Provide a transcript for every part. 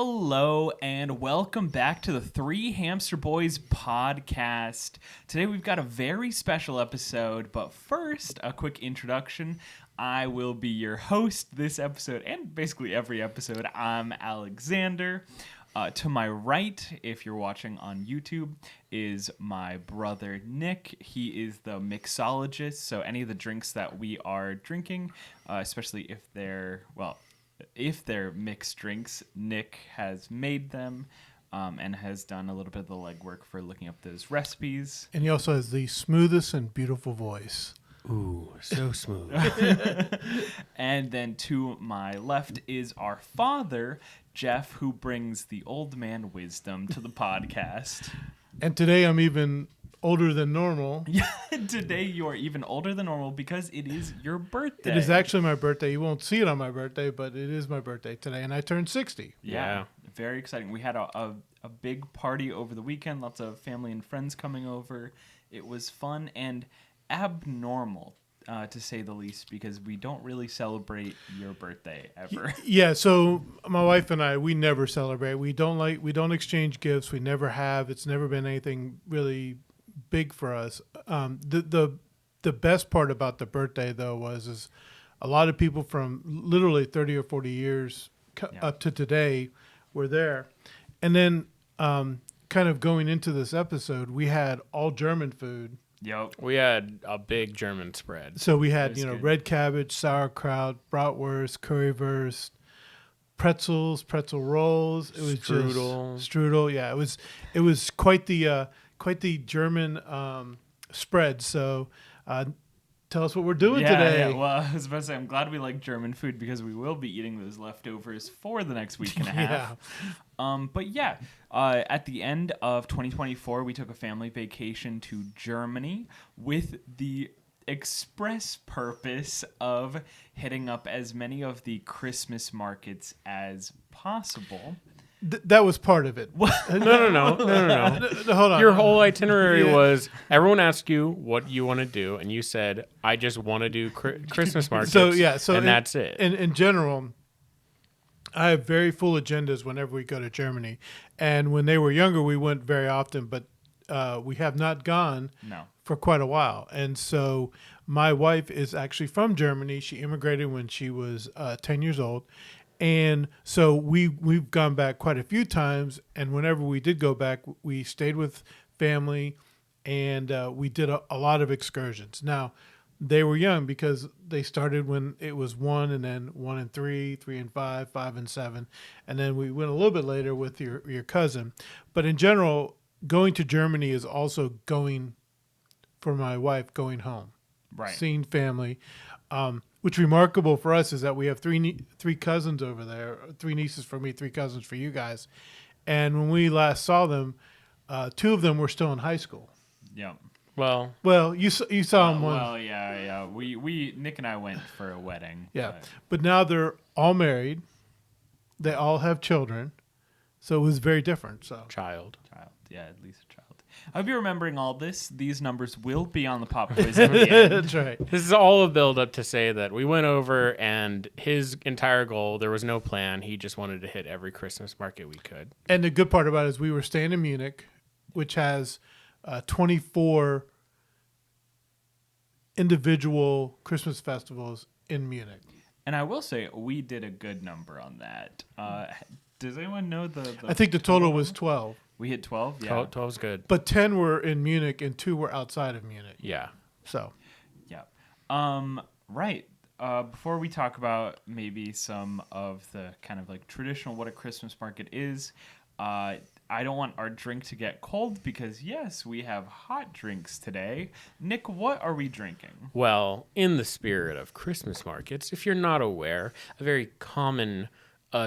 Hello and welcome back to the Three Hamster Boys podcast. Today we've got a very special episode, but first, a quick introduction. I will be your host this episode and basically every episode. I'm Alexander. To my right, if you're watching on YouTube, is my brother Nick. He is the mixologist, so any of the drinks that we are drinking, especially if they're mixed drinks, Nick has made them and has done a little bit of the legwork for looking up those recipes. And he also has the smoothest and beautiful voice. Ooh, so smooth. And then to my left is our father, Jeff, who brings the old man wisdom to the podcast. And today I'm even older than normal. Yeah, today you are even older than normal because it is your birthday. It is actually my birthday. You won't see it on my birthday, but it is my birthday today, and I turned 60. Yeah. Very exciting. We had a big party over the weekend, lots of family and friends coming over. It was fun and abnormal, to say the least, because we don't really celebrate your birthday ever. Yeah, so my wife and I, we never celebrate. We don't exchange gifts. We never have. It's never been anything really big for us. The best part about the birthday though is a lot of people from literally 30 or 40 years up to today were there. And then kind of going into this episode, we had all German food. Yep. We had a big German spread. So we had, good. red cabbage, sauerkraut, bratwurst, currywurst, pretzels, pretzel rolls. It was Strudel. Just strudel. Yeah, it was quite the German spread. So tell us what we're doing today. Yeah, well, I was about to say, I'm glad we like German food because we will be eating those leftovers for the next week and a half. At the end of 2024, we took a family vacation to Germany with the express purpose of hitting up as many of the Christmas markets as possible. That was part of it. No. Hold on. Your whole itinerary was everyone asked you what you want to do, and you said, "I just want to do Christmas markets." And that's it. In general, I have very full agendas whenever we go to Germany, and when they were younger, we went very often, but we have not gone for quite a while. And so my wife is actually from Germany. She immigrated when she was 10 years old. And so we've gone back quite a few times, and whenever we did go back, we stayed with family, and we did a lot of excursions. Now, they were young because they started when it was 1, and then 1 and 3, 3 and 5, 5 and 7, and then we went a little bit later with your cousin. But in general, going to Germany is also going, for my wife, going home, Right. Seeing family. What's remarkable for us is that we have three cousins over there, 3 nieces for me, 3 cousins for you guys. And when we last saw them, 2 of them were still in high school. Yep. Well, you saw them once. Well, yeah. We Nick and I went for a wedding. Yeah, but now they're all married. They all have children. So it was very different. So child. Yeah, at least a child. I hope you're remembering all this. These numbers will be on the pop quiz at the end. That's right. This is all a build up to say that we went over, and his entire goal, there was no plan. He just wanted to hit every Christmas market we could. And the good part about it is we were staying in Munich, which has 24 individual Christmas festivals in Munich. And I will say, we did a good number on that. Does anyone know the I think the total was 12. We hit 12? Yeah. 12 is good. But 10 were in Munich and 2 were outside of Munich. Yeah. So. Yeah. Right. Before we talk about maybe some of the kind of like traditional what a Christmas market is, I don't want our drink to get cold because, yes, we have hot drinks today. Nick, what are we drinking? Well, in the spirit of Christmas markets, if you're not aware, a very common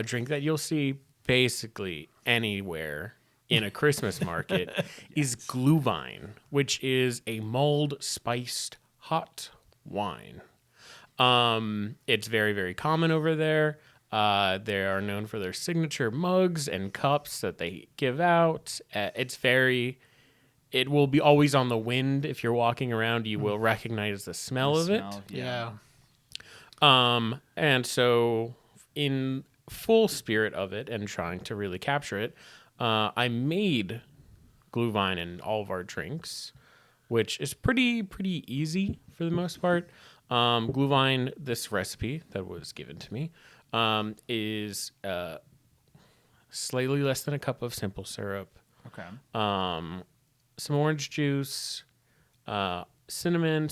drink that you'll see basically anywhere in a Christmas market is Glühwein, which is a mulled spiced hot wine. It's very, very common over there. They are known for their signature mugs and cups that they give out. It will be always on the wind. If you're walking around, you will recognize the smell of it. Yeah. And so full spirit of it and trying to really capture it, I made Glühwein in all of our drinks, which is pretty easy for the most part. Glühwein, this recipe that was given to me, is slightly less than a cup of simple syrup. Okay. Some orange juice, cinnamon,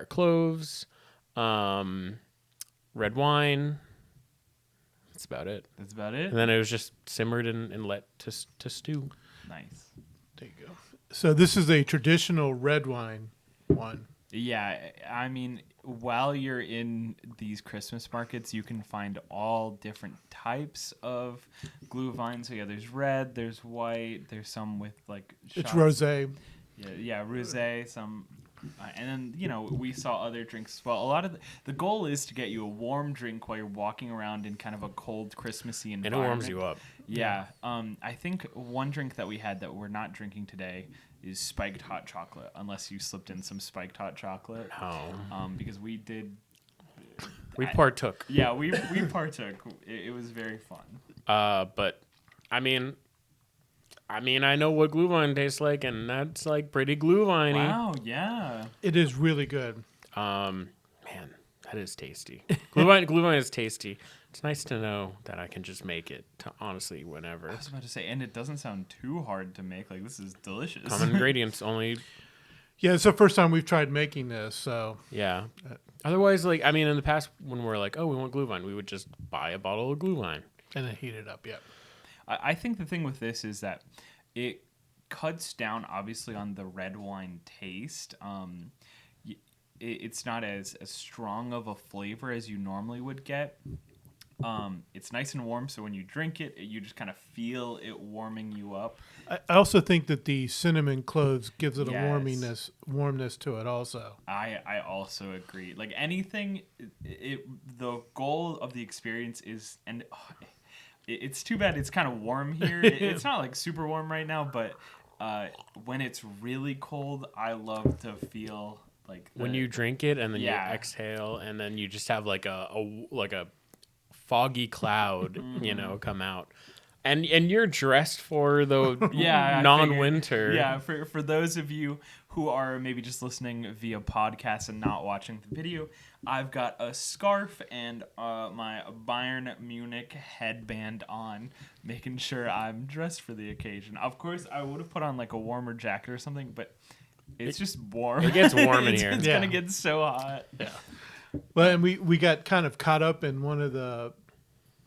cloves, red wine. That's about it. That's about it. And then it was just simmered and let to stew. Nice. There you go. So this is a traditional red wine one. Yeah, I mean, while you're in these Christmas markets, you can find all different types of Glühwein. So yeah, there's red, there's white, there's some with like shots. It's rosé. Yeah, rosé. Some, and then we saw other drinks as well. A lot of the goal is to get you a warm drink while you're walking around in kind of a cold, Christmassy environment. And it warms you up. Yeah. I think one drink that we had that we're not drinking today is spiked hot chocolate, unless you slipped in some spiked hot chocolate. Oh. Because we did. We partook. Yeah, we partook. It was very fun. But I mean, I know what Glühwein tastes like, and that's like pretty Glühwein-y. Wow, yeah. It is really good. Man, that is tasty. Glühwein is tasty. It's nice to know that I can just make it to honestly whenever. I was about to say, and it doesn't sound too hard to make. Like, this is delicious. Common ingredients only. Yeah, it's the first time we've tried making this, so. Yeah. Otherwise, like, I mean, in the past, when we're like, oh, we want Glühwein, we would just buy a bottle of Glühwein. And then heat it up, yeah. I think the thing with this is that it cuts down, obviously, on the red wine taste. It's not as strong of a flavor as you normally would get. It's nice and warm, so when you drink it, you just kind of feel it warming you up. I also think that the cinnamon cloves gives it Yes. a warmness to it also. I also agree. Like anything, the goal of the experience is, and it's too bad it's kind of warm here. It's not like super warm right now, but when it's really cold, I love to feel like when you drink it and then you Yeah. exhale and then you just have like a foggy cloud, come out. And you're dressed for the Yeah, I non-winter. figured. Yeah, for those of you who are maybe just listening via podcast and not watching the video, I've got a scarf and my Bayern Munich headband on, making sure I'm dressed for the occasion. Of course, I would have put on like a warmer jacket or something, but it's just warm. It gets warm in here. It's gonna get so hot. Yeah. Well, and we got kind of caught up in one of the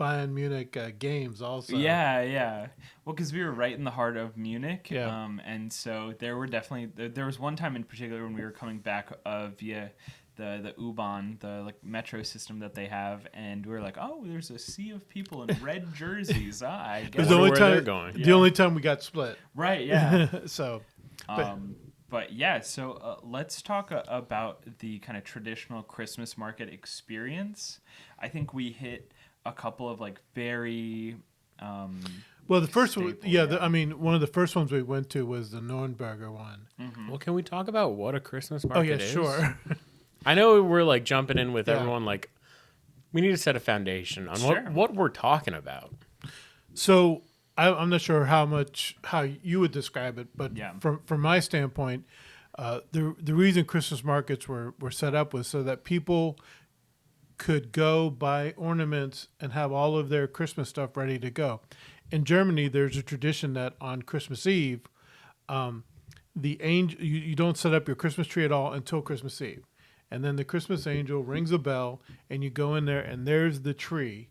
Bayern Munich games also. Yeah. Well, because we were right in the heart of Munich. Yeah. And so there was one time in particular when we were coming back via the U-Bahn, the like metro system that they have, and we were like, oh, there's a sea of people in red jerseys. I It was guess the only where time they're going. the only time we got split. right. Yeah. So, But yeah, so let's talk about the kind of traditional Christmas market experience. I think we hit a couple of like very well, the first one, staple, one of the first ones we went to was the Nürnberger one. Mm-hmm. Well, can we talk about what a Christmas Oh market yeah, is? sure. I know we're like jumping in with Yeah. everyone. Like, we need to set a foundation on Sure. what we're talking about. So I'm not sure how you would describe it, but Yeah. from my standpoint, the reason Christmas markets were set up was so that people could go buy ornaments and have all of their Christmas stuff ready to go. In Germany, there's a tradition that on Christmas Eve, the angel you don't set up your Christmas tree at all until Christmas Eve, and then the Christmas angel rings a bell, and you go in there, and there's the tree,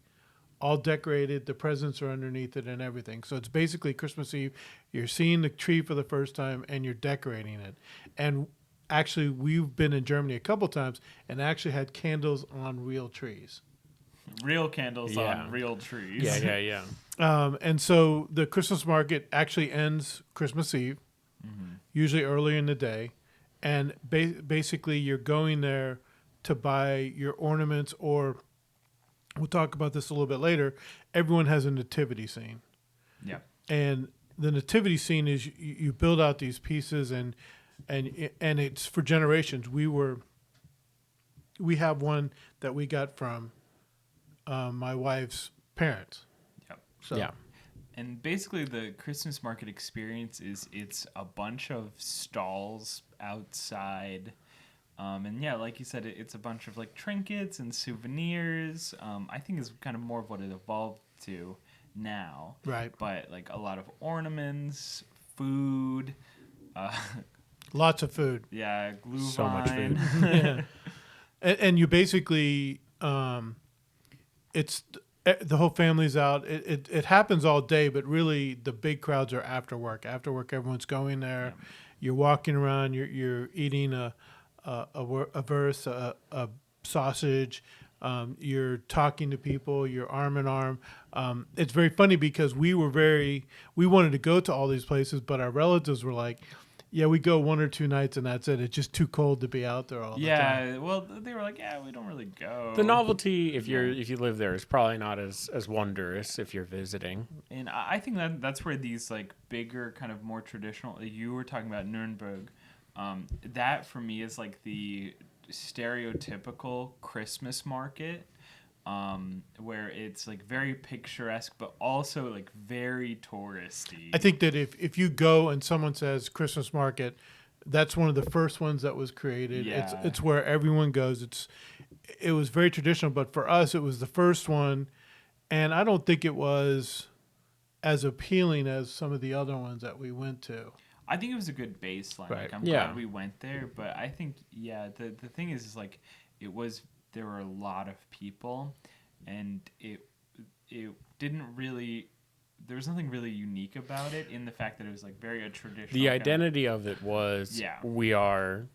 all decorated. The presents are underneath it and everything. So it's basically Christmas Eve. You're seeing the tree for the first time, and you're decorating it. And actually, we've been in Germany a couple times and actually had candles on real trees. Real candles Yeah. on real trees. Yeah. And so the Christmas market actually ends Christmas Eve, usually early in the day. And basically, you're going there to buy your ornaments, or we'll talk about this a little bit later. Everyone has a nativity scene. Yeah. And the nativity scene is you build out these pieces, and it's for generations. We have one that we got from my wife's parents. Yep. So. Yeah. And basically the Christmas market experience is it's a bunch of stalls outside. And yeah, like you said, it's a bunch of like trinkets and souvenirs. I think is kind of more of what it evolved to now. Right. But like a lot of ornaments, food. Lots of food. Yeah, glühwein. So much food. Yeah. And you basically, it's the whole family's out. It happens all day, but really the big crowds are after work. After work, everyone's going there. Yeah. You're walking around. You're eating a verse, a sausage. You're talking to people. You're arm in arm. It's very funny because we wanted to go to all these places, but our relatives were like, yeah, we go 1 or 2 nights and that's it. It's just too cold to be out there all the time. Yeah, well, they were like, yeah, we don't really go. The novelty, if you live there, is probably not as wondrous if you're visiting. And I think that's where these like bigger, kind of more traditional. You were talking about Nuremberg. That for me is like the stereotypical Christmas market. Where it's like very picturesque, but also like very touristy. I think that if you go and someone says Christmas market, that's one of the first ones that was created. Yeah. It's where everyone goes. It was very traditional, but for us, it was the first one, and I don't think it was as appealing as some of the other ones that we went to. I think it was a good baseline. Right. Like I'm glad we went there, but I think the thing is like there were a lot of people, and it didn't really. There was nothing really unique about it in the fact that it was like very a traditional. The identity of it was we are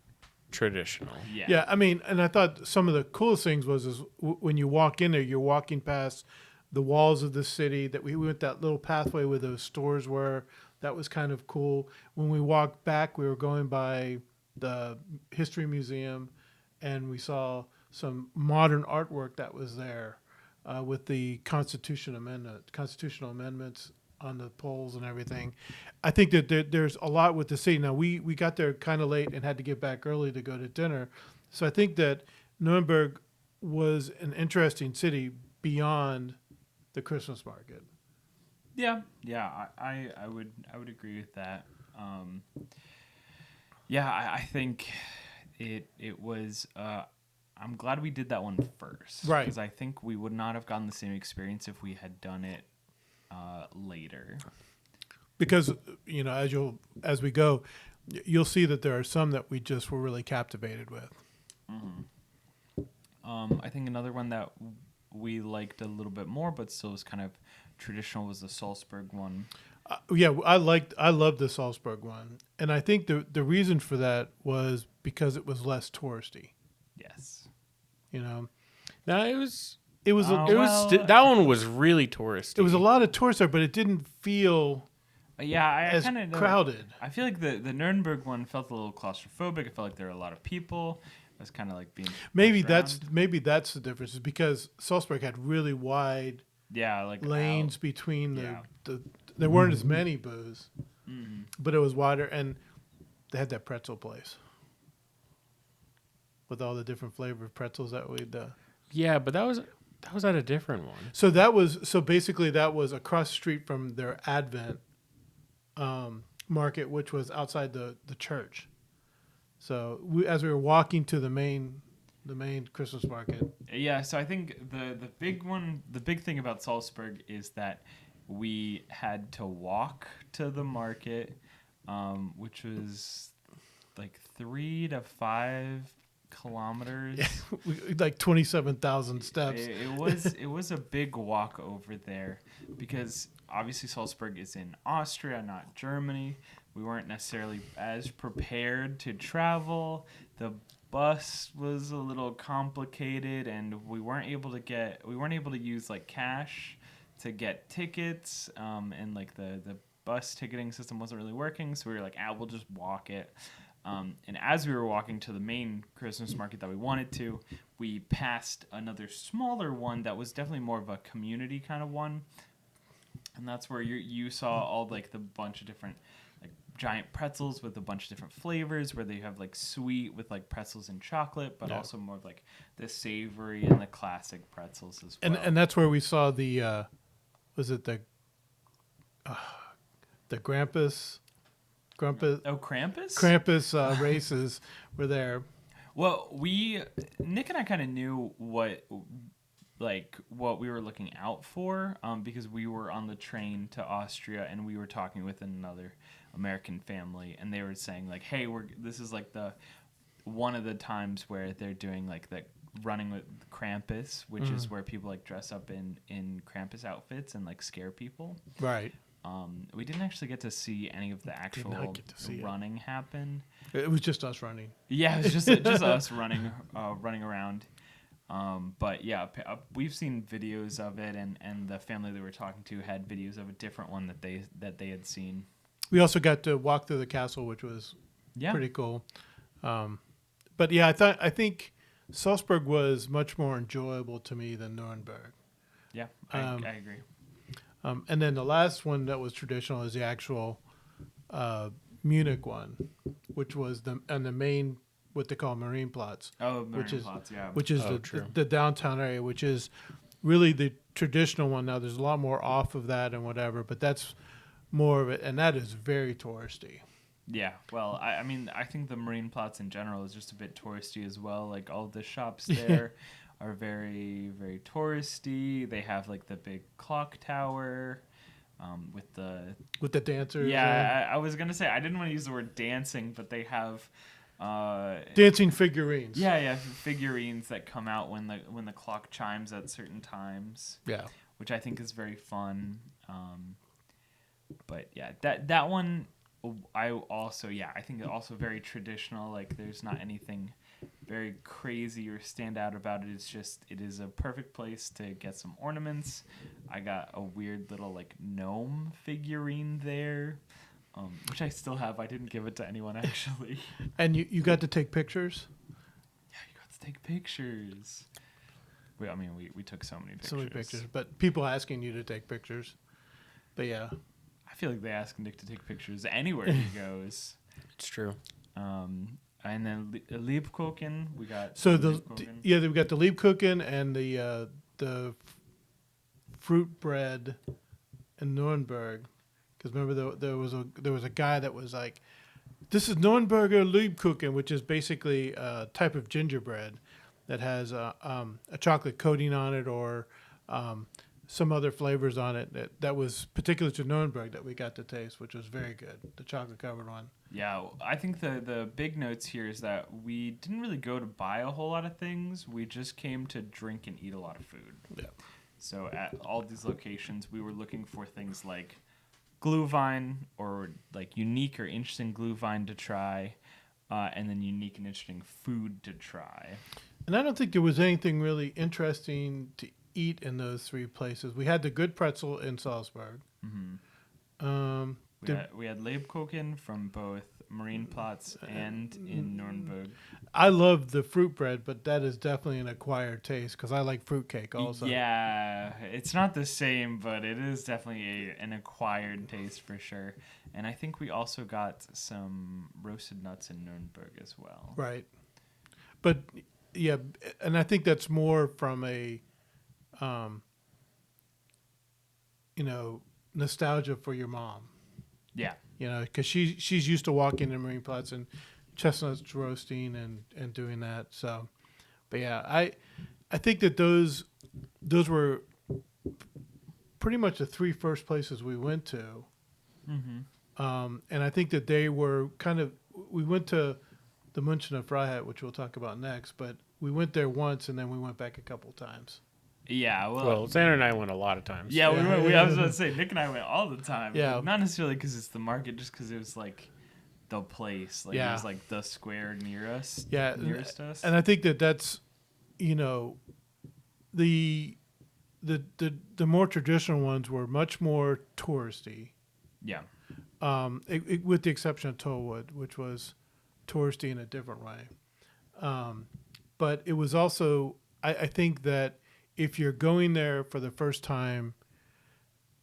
traditional. Yeah. Yeah, I mean, and I thought some of the coolest things was when you walk in there, you're walking past the walls of the city. That we went that little pathway where those stores were. That was kind of cool. When we walked back, we were going by the History Museum, and we saw some modern artwork that was there with the constitutional amendments on the poles and everything. I think that there's a lot with the city. Now, we got there kind of late and had to get back early to go to dinner. So I think that Nuremberg was an interesting city beyond the Christmas market. Yeah, I would agree with that. I think it was. I'm glad we did that one first, right? Because I think we would not have gotten the same experience if we had done it later. Because as we go, you'll see that there are some that we just were really captivated with. Mm-hmm. I think another one that we liked a little bit more, but still was kind of traditional, was the Salzburg one. I loved the Salzburg one, and I think the reason for that was because it was less touristy. Yes. No, it was that one was really touristy. It was a lot of tourists there, but it didn't feel as kind of crowded. I feel like the Nuremberg one felt a little claustrophobic. I felt like there were a lot of people. It was kind of like being maybe that's the difference, is because Salzburg had really wide lanes between the there weren't as many booths, but it was wider, and they had that pretzel place with all the different flavored pretzels that we'd. Yeah, but that was at a different one. So basically that was across the street from their Advent market, which was outside the church. So as we were walking to the main Christmas market. Yeah, so I think the big thing about Salzburg is that we had to walk to the market, which was like 3 to 5 kilometers. Like 27,000 steps. It was a big walk over there because obviously Salzburg is in Austria, not Germany. We weren't necessarily as prepared to travel. The bus was a little complicated, and we weren't able to use like cash to get tickets, and like the bus ticketing system wasn't really working. So we were like, we'll just walk it. And as we were walking to the main Christmas market that we wanted to, we passed another smaller one that was definitely more of a community kind of one. And that's where you saw all like the bunch of different like giant pretzels with a bunch of different flavors, where they have like sweet with like pretzels and chocolate, but also more of like the savory and the classic pretzels as well. And that's where we saw the was it the Krampus? Oh, Krampus? Krampus races were there. Well, Nick and I kind of knew what we were looking out for, because we were on the train to Austria and we were talking with another American family, and they were saying like, hey, this is like one of the times where they're doing like the running with Krampus, which is where people like dress up in Krampus outfits and like scare people. Right. We didn't actually get to see any of the actual running happen. It was just us running. Yeah, it was just us running around. But yeah, we've seen videos of it, and the family that we're talking to had videos of a different one that they had seen. We also got to walk through the castle, which was pretty cool. But yeah, I think Salzburg was much more enjoyable to me than Nuremberg. Yeah, I agree. And then the last one that was traditional is the actual Munich one, which was the main, what they call Marienplatz. Oh, Marienplatz, yeah. Which is the downtown area, which is really the traditional one. Now, there's a lot more off of that and whatever, but that's more of it, and that is very touristy. Yeah, well, I mean, I think the Marienplatz in general is just a bit touristy as well. Like, all of the shops there are very, very touristy. They have, like, the big clock tower with the dancers. Yeah, I was going to say, I didn't want to use the word dancing, but they have... dancing figurines. Yeah, figurines that come out when the clock chimes at certain times. Yeah, which I think is very fun. But yeah, that one I think it's also very traditional. Like, there's not anything very crazy or stand out about it. It is a perfect place to get some ornaments. I got a weird little like gnome figurine there. Which I still have. I didn't give it to anyone, actually. And you got to take pictures? Yeah, you got to take pictures. We took so many pictures. So many pictures, but people asking you to take pictures. But yeah. I feel like they ask Nick to take pictures anywhere he goes. It's true. And then Lebkuchen, we got... So we got the Lebkuchen and the fruit bread in Nuremberg. Because remember, there was a guy that was like, "This is Nürnberger Lebkuchen," which is basically a type of gingerbread that has a chocolate coating on it or some other flavors on it. That was particular to Nuremberg that we got to taste, which was very good. The chocolate covered one. Yeah, I think the big notes here is that we didn't really go to buy a whole lot of things. We just came to drink and eat a lot of food. Yeah. So at all these locations, we were looking for things like Glühwein, or like unique or interesting Glühwein to try, and then unique and interesting food to try. And I don't think there was anything really interesting to eat in those three places. We had the good pretzel in Salzburg. Mm-hmm. We had Lebkuchen from both Marienplatz and in Nuremberg. I love the fruit bread, but that is definitely an acquired taste because I like fruitcake also. Yeah, it's not the same, but it is definitely an acquired taste for sure. And I think we also got some roasted nuts in Nuremberg as well. Right. But yeah, and I think that's more from a, nostalgia for your mom. Yeah. Because she's used to walking in Marienplatz and chestnuts roasting and doing that. So, but yeah, I think that those were pretty much the three first places we went to. Mm-hmm. And I think that they were we went to the Münchner Freiheit, which we'll talk about next, but we went there once and then we went back a couple times. Yeah, well, Xander and I went a lot of times. Yeah, I was about to say, Nick and I went all the time. Yeah. Not necessarily because it's the market, just because it was like the place. Like, it was like the square nearest us. And I think that's, the more traditional ones were much more touristy. Yeah. With the exception of Tollwood, which was touristy in a different way. But it was also, I think that if you're going there for the first time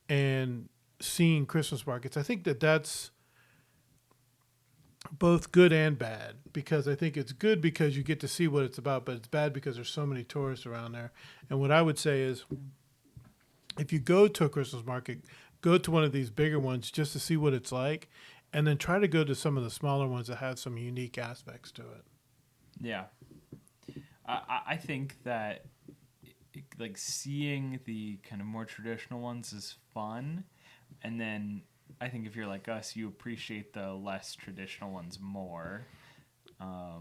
and seeing Christmas markets, I think that's both good and bad, because I think it's good because you get to see what it's about, but it's bad because there's so many tourists around there. And what I would say is, if you go to a Christmas market, go to one of these bigger ones just to see what it's like, and then try to go to some of the smaller ones that have some unique aspects to it. Yeah. I think that like seeing the kind of more traditional ones is fun, and then I think if you're like us, you appreciate the less traditional ones more.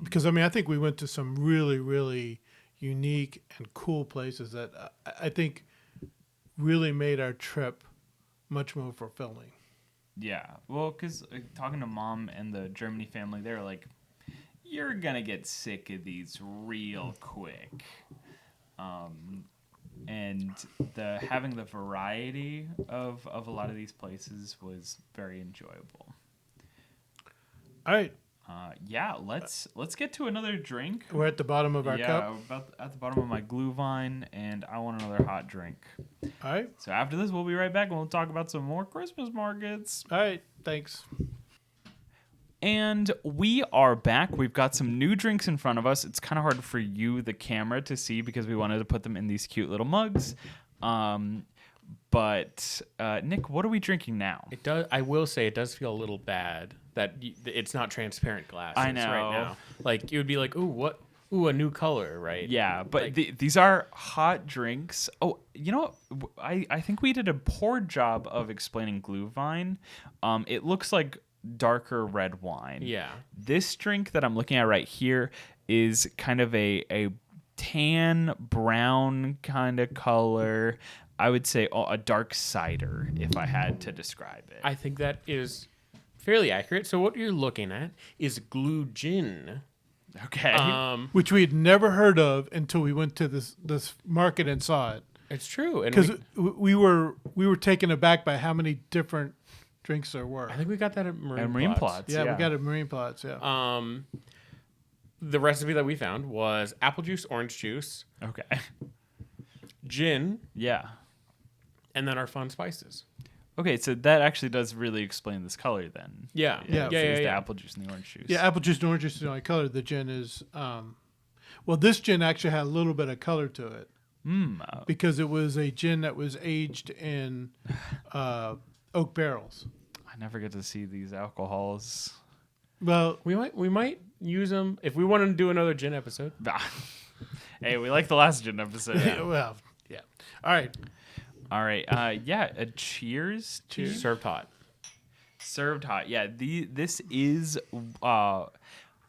Because I think we went to some really, really unique and cool places that I think really made our trip much more fulfilling. Yeah, well, because talking to Mom and the Germany family, they're like, you're gonna get sick of these real quick. And having the variety of a lot of these places was very enjoyable. All right. Yeah, let's get to another drink. We're at the bottom of our cup. Yeah, we're about at the bottom of my Glühwein, and I want another hot drink. All right. So after this, we'll be right back, and we'll talk about some more Christmas markets. All right. Thanks. And we are back. We've got some new drinks in front of us. It's kind of hard for you, the camera, to see because we wanted to put them in these cute little mugs. But Nick, what are we drinking now? It does. I will say it does feel a little bad that it's not transparent glasses. I know. Right now. Like, it would be like, ooh, what? Ooh, a new color, right? Yeah, but like, these are hot drinks. Oh, you know what? I think we did a poor job of explaining Glühwein. It looks like darker red wine. Yeah. This drink that I'm looking at right here is kind of a tan brown kind of color. I would say a dark cider if I had to describe it. I think that is fairly accurate. So what you're looking at is Glüh gin. Okay. Which we had never heard of until we went to this market and saw it. It's true. Because we were taken aback by how many different drinks there were. I think we got that at Marine Plots. Yeah, we got it at Marine Plots, yeah. The recipe that we found was apple juice, orange juice, Okay. gin, Yeah. and then our fun spices. Okay, so that actually does really explain this color then. Yeah. The apple juice and the orange juice. Yeah, apple juice and orange juice is the only color. The gin is, well, this gin actually had a little bit of color to it. Because it was a gin that was aged in oak barrels. I never get to see these alcohols. Well, we might use them if we want to do another gin episode. Hey, we like the last gin episode. well, yeah. All right. All right. Cheers to Served hot. Served hot. Yeah. This is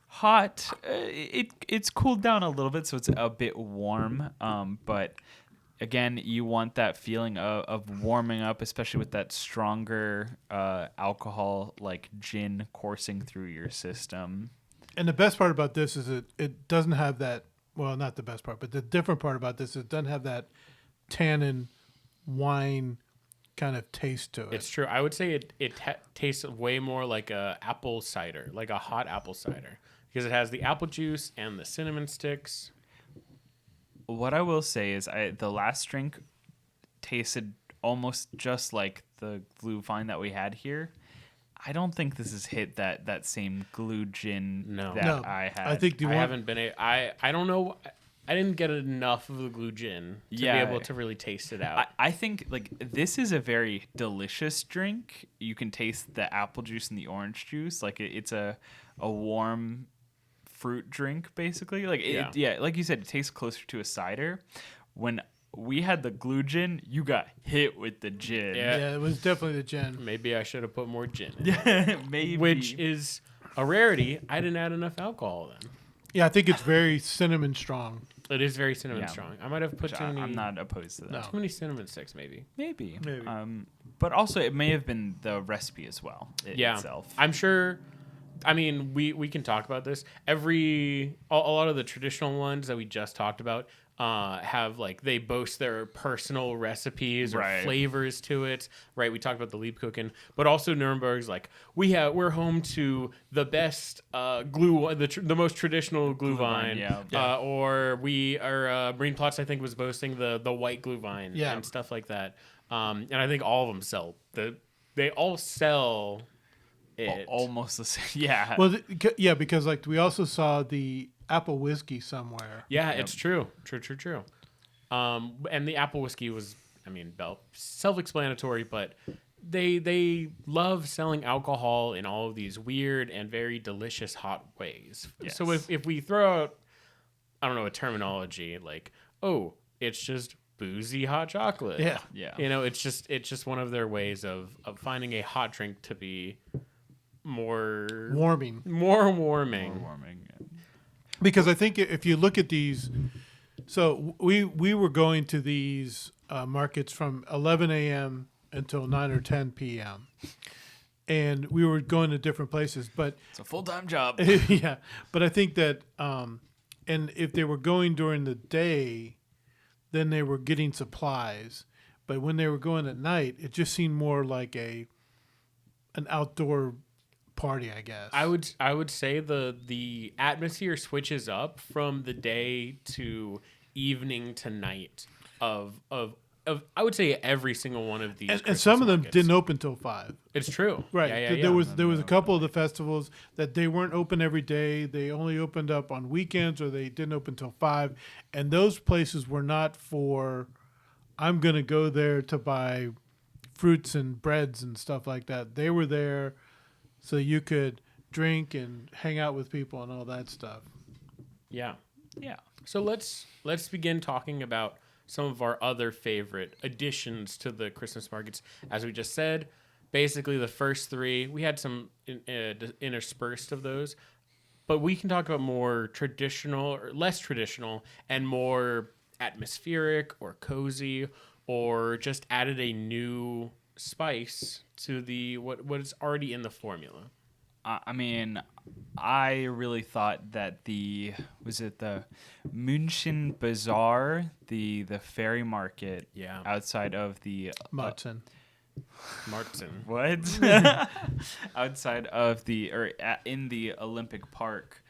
hot. It's cooled down a little bit, so it's a bit warm. But again, you want that feeling of warming up, especially with that stronger alcohol like gin coursing through your system. And the best part about this is it doesn't have that. Well, not the best part, but the different part about this is it doesn't have that tannin wine kind of taste to it. It's true. I would say it tastes way more like a apple cider, like a hot apple cider, because it has the apple juice and the cinnamon sticks. What I will say is the last drink tasted almost just like the Glühwein that we had here. I don't think this has hit that same glue gin I had. I think I haven't been I don't know. I didn't get enough of the glue gin to be able to really taste it out. I think like this is a very delicious drink. You can taste the apple juice and the orange juice. Like it's a warm fruit drink basically. Like like you said, it tastes closer to a cider. When we had the glue gin, you got hit with the gin. Yeah, it was definitely the gin. Maybe I should have put more gin in. Yeah, maybe. Which is a rarity. I didn't add enough alcohol then. Yeah, I think it's very cinnamon strong. It is very cinnamon strong. I might have put too many. I'm not opposed to that. No. Too many cinnamon sticks, maybe. Maybe. But also, it may have been the recipe as well. Itself. I'm sure. I mean, we can talk about this. A lot of the traditional ones that we just talked about have like they boast their personal recipes or flavors to it. Right. We talked about the Liebkuchen, but also Nuremberg's like we're home to the best the most traditional Glühwein. Or Marine Plots I think was boasting the white Glühwein and stuff like that. And I think all of them sell they all sell it. Almost the same. Yeah. Well, yeah, because like we also saw the apple whiskey somewhere. Yeah, it's true. True. And the apple whiskey was, self-explanatory, but they love selling alcohol in all of these weird and very delicious hot ways. Yes. So if we throw out, I don't know, a terminology like, oh, it's just boozy hot chocolate. Yeah. Yeah. It's just one of their ways of finding a hot drink to be more Warming. More warming. Because I think if you look at these, so we were going to these markets from 11 a.m. until 9 or 10 p.m. And we were going to different places, but It's a full-time job. yeah. But I think that, and if they were going during the day, then they were getting supplies. But when they were going at night, it just seemed more like an outdoor party, I guess. I would say the atmosphere switches up from the day to evening to night of I would say every single one of these. And some of them markets. didn't open till 5. It's true. Right. Yeah. There was a couple of the festivals that they weren't open every day. They only opened up on weekends, or they didn't open till 5. And those places were not for, I'm going to go there to buy fruits and breads and stuff like that. They were there so you could drink and hang out with people and all that stuff. Yeah. Yeah. So let's begin talking about some of our other favorite additions to the Christmas markets. As we just said, basically the first 3, we had some interspersed of those, but we can talk about more traditional or less traditional and more atmospheric or cozy, or just added a new spice to the what is already in the formula. I really thought that the München Bazaar, the ferry market, outside of the Martin. What? Outside of in the Olympic Park,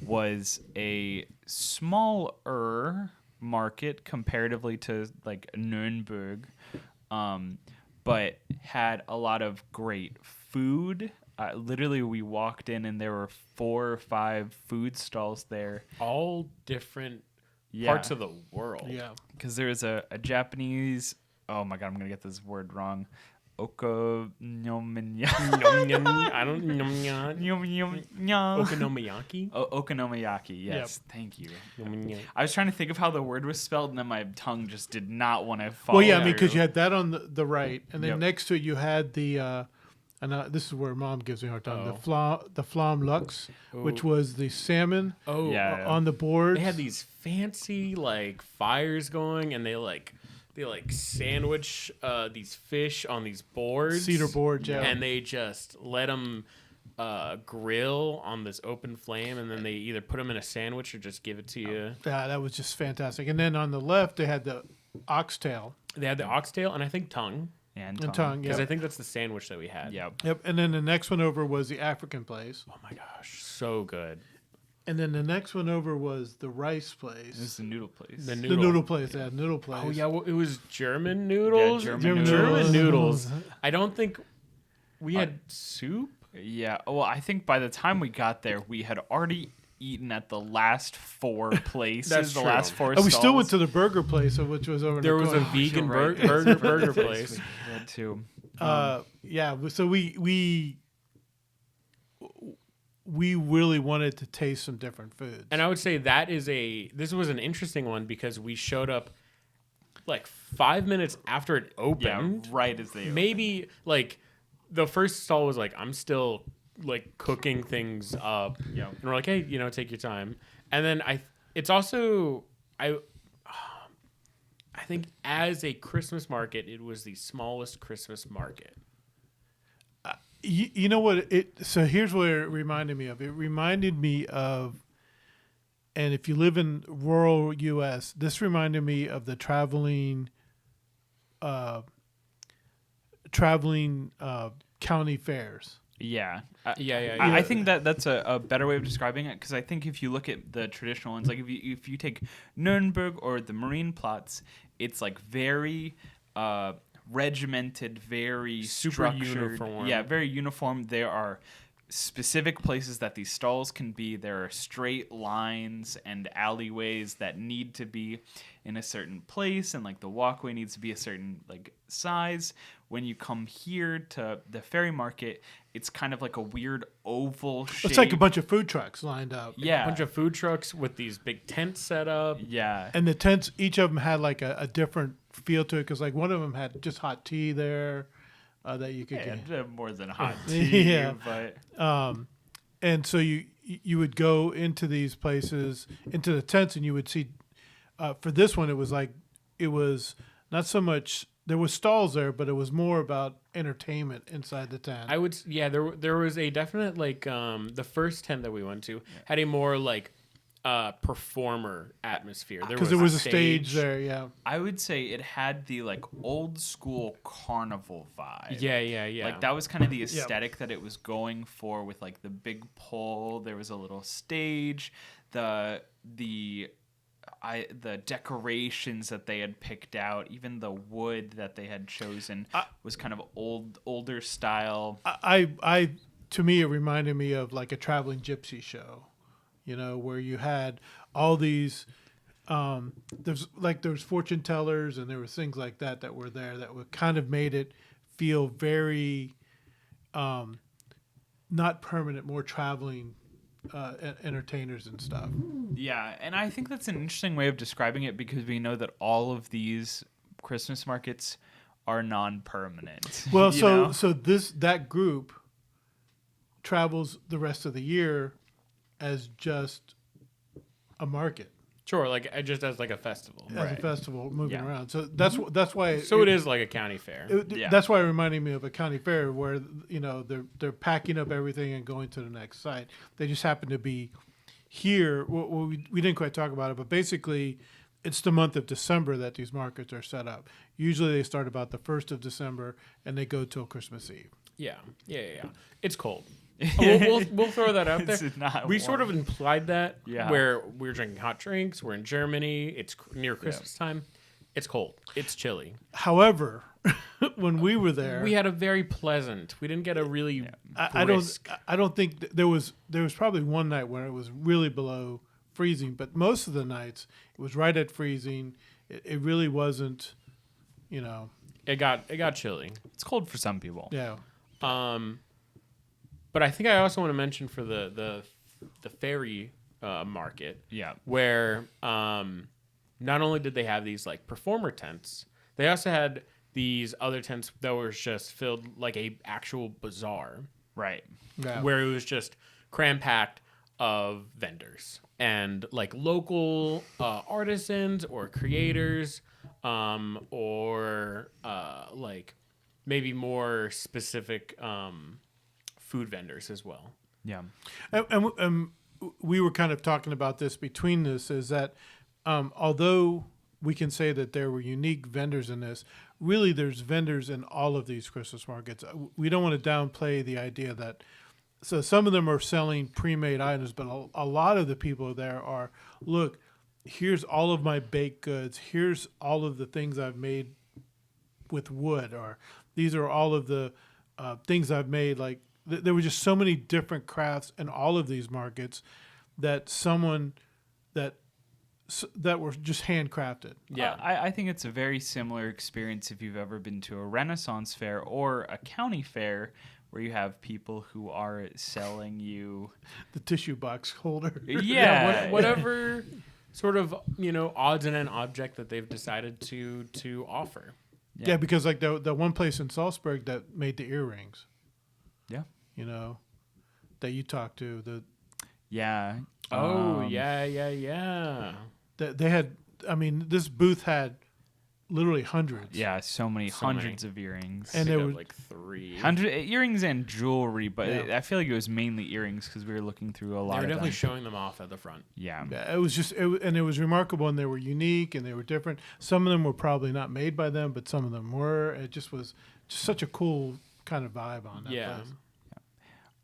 was a smaller market comparatively to like Nuremberg, but had a lot of great food. Literally, we walked in and there were 4 or 5 food stalls there. All different parts of the world. Yeah. Because there was a Japanese, oh my God, I'm going to get this word wrong. Okonomiyaki. Okonomiyaki? Okonomiyaki, yes. Yep. Thank you. I was trying to think of how the word was spelled, and then my tongue just did not want to follow. Well, yeah, because you had that on the right, and then Yep. next to it you had the, this is where Mom gives me a hard time, the flam lux, which was the salmon on the board. They had these fancy like fires going, and they sandwich these fish on these boards, Cedar boards, yeah. And they just let them grill on this open flame, and then they either put them in a sandwich or just give it to you. Yeah, that was just fantastic. And then on the left they had the oxtail. They had the oxtail and I think tongue. And tongue, Because yeah. I think that's the sandwich that we had. Yep. And then the next one over was the African place. Oh my gosh, so good. And then the next one over was the rice place. This is the noodle place. The noodle place. Yeah, noodle place. Oh yeah, well, it was German noodles. Yeah, German noodles. I don't think we had soup. Yeah. Well, I think by the time we got there, we had already eaten at the last 4 places. That's the true. last 4 And we stalls. still went to the burger place, which was over. There in the was a corner. vegan You're right. burger place. That too. Yeah. So we really wanted to taste some different foods. And I would say this was an interesting one because we showed up like 5 minutes after it opened. Yeah, right as they opened. Maybe like the first stall was like, I'm still like cooking things up. Yeah. And we're like, hey, take your time. And then it's also, I think as a Christmas market, it was the smallest Christmas market. You know what? So here's what it reminded me of. It reminded me of, and if you live in rural U.S., this reminded me of the traveling county fairs. Yeah. Yeah. I think that's a better way of describing it, because I think if you look at the traditional ones, like if you take Nuremberg or the Marienplatz, it's like very regimented, very super structured. uniform. Yeah, very uniform. There are specific places that these stalls can be. There are straight lines and alleyways that need to be in a certain place, and like the walkway needs to be a certain like size. When you come here to the ferry market, it's kind of like a weird oval shape. It's like a bunch of food trucks lined up. Yeah, A bunch of food trucks with these big tents set up. Yeah, And the tents, each of them had like a different feel to it, because like one of them had just hot tea there that you could get. More than hot tea. Yeah. But And so you would go into these places, into the tents, and you would see. For this one, it was not so much. There was stalls there, but it was more about entertainment inside the tent. There was a definite like the first tent that we went to had a more like performer atmosphere. Because there was a stage there, yeah. I would say it had the like old school carnival vibe. Yeah. Like that was kind of the aesthetic that it was going for, with like the big pole. There was a little stage, the decorations that they had picked out, even the wood that they had chosen was kind of older style. I to me, it reminded me of like a traveling gypsy show, where you had all these. There's fortune tellers, and there were things like that were there that would kind of made it feel very, not permanent, more traveling. Entertainers and stuff. Yeah, and I think that's an interesting way of describing it, because we know that all of these Christmas markets are non-permanent. Well, so that group travels the rest of the year as just a market. Sure, like just as like a festival. As a festival moving around. So that's why. So it is like a county fair. That's why it reminded me of a county fair, where they're packing up everything and going to the next site. They just happen to be here. Well, we didn't quite talk about it, but basically, it's the month of December that these markets are set up. Usually, they start about the 1st of December and they go till Christmas Eve. Yeah. It's cold. We'll throw that out there. We sort of implied that where we're drinking hot drinks. We're in Germany. It's near Christmas time. It's cold. It's chilly. However, when we were there, we had a very pleasant. We didn't get a really. I don't think there was probably one night where it was really below freezing, but most of the nights it was right at freezing. It really wasn't, It got chilly. It's cold for some people. Yeah. But I think I also want to mention for the ferry market, where not only did they have these like performer tents, they also had these other tents that were just filled like a actual bazaar, right? Yeah. Where it was just cram packed of vendors and like local artisans or creators, or like maybe more specific. Food vendors as well. Yeah. And we were kind of talking about this between this, is that although we can say that there were unique vendors in this, really there's vendors in all of these Christmas markets. We don't want to downplay the idea that, so some of them are selling pre-made items, but a lot of the people there are, look, here's all of my baked goods. Here's all of the things I've made with wood, or these are all of the things I've made. Like, there were just so many different crafts in all of these markets that that were just handcrafted. Yeah, I think it's a very similar experience if you've ever been to a Renaissance fair or a county fair, where you have people who are selling you the tissue box holder. Yeah, whatever sort of odds and end object that they've decided to offer. Yeah, because like the one place in Salzburg that made the earrings. Yeah. That you talked to. Yeah. Yeah. They had, this booth had literally hundreds. Yeah, hundreds of earrings. And there were like 300 earrings and jewelry, but I feel like it was mainly earrings because we were looking through a lot of them. They were definitely showing them off at the front. Yeah. It was remarkable, and they were unique and they were different. Some of them were probably not made by them, but some of them were. It just was just such a cool kind of vibe on that place.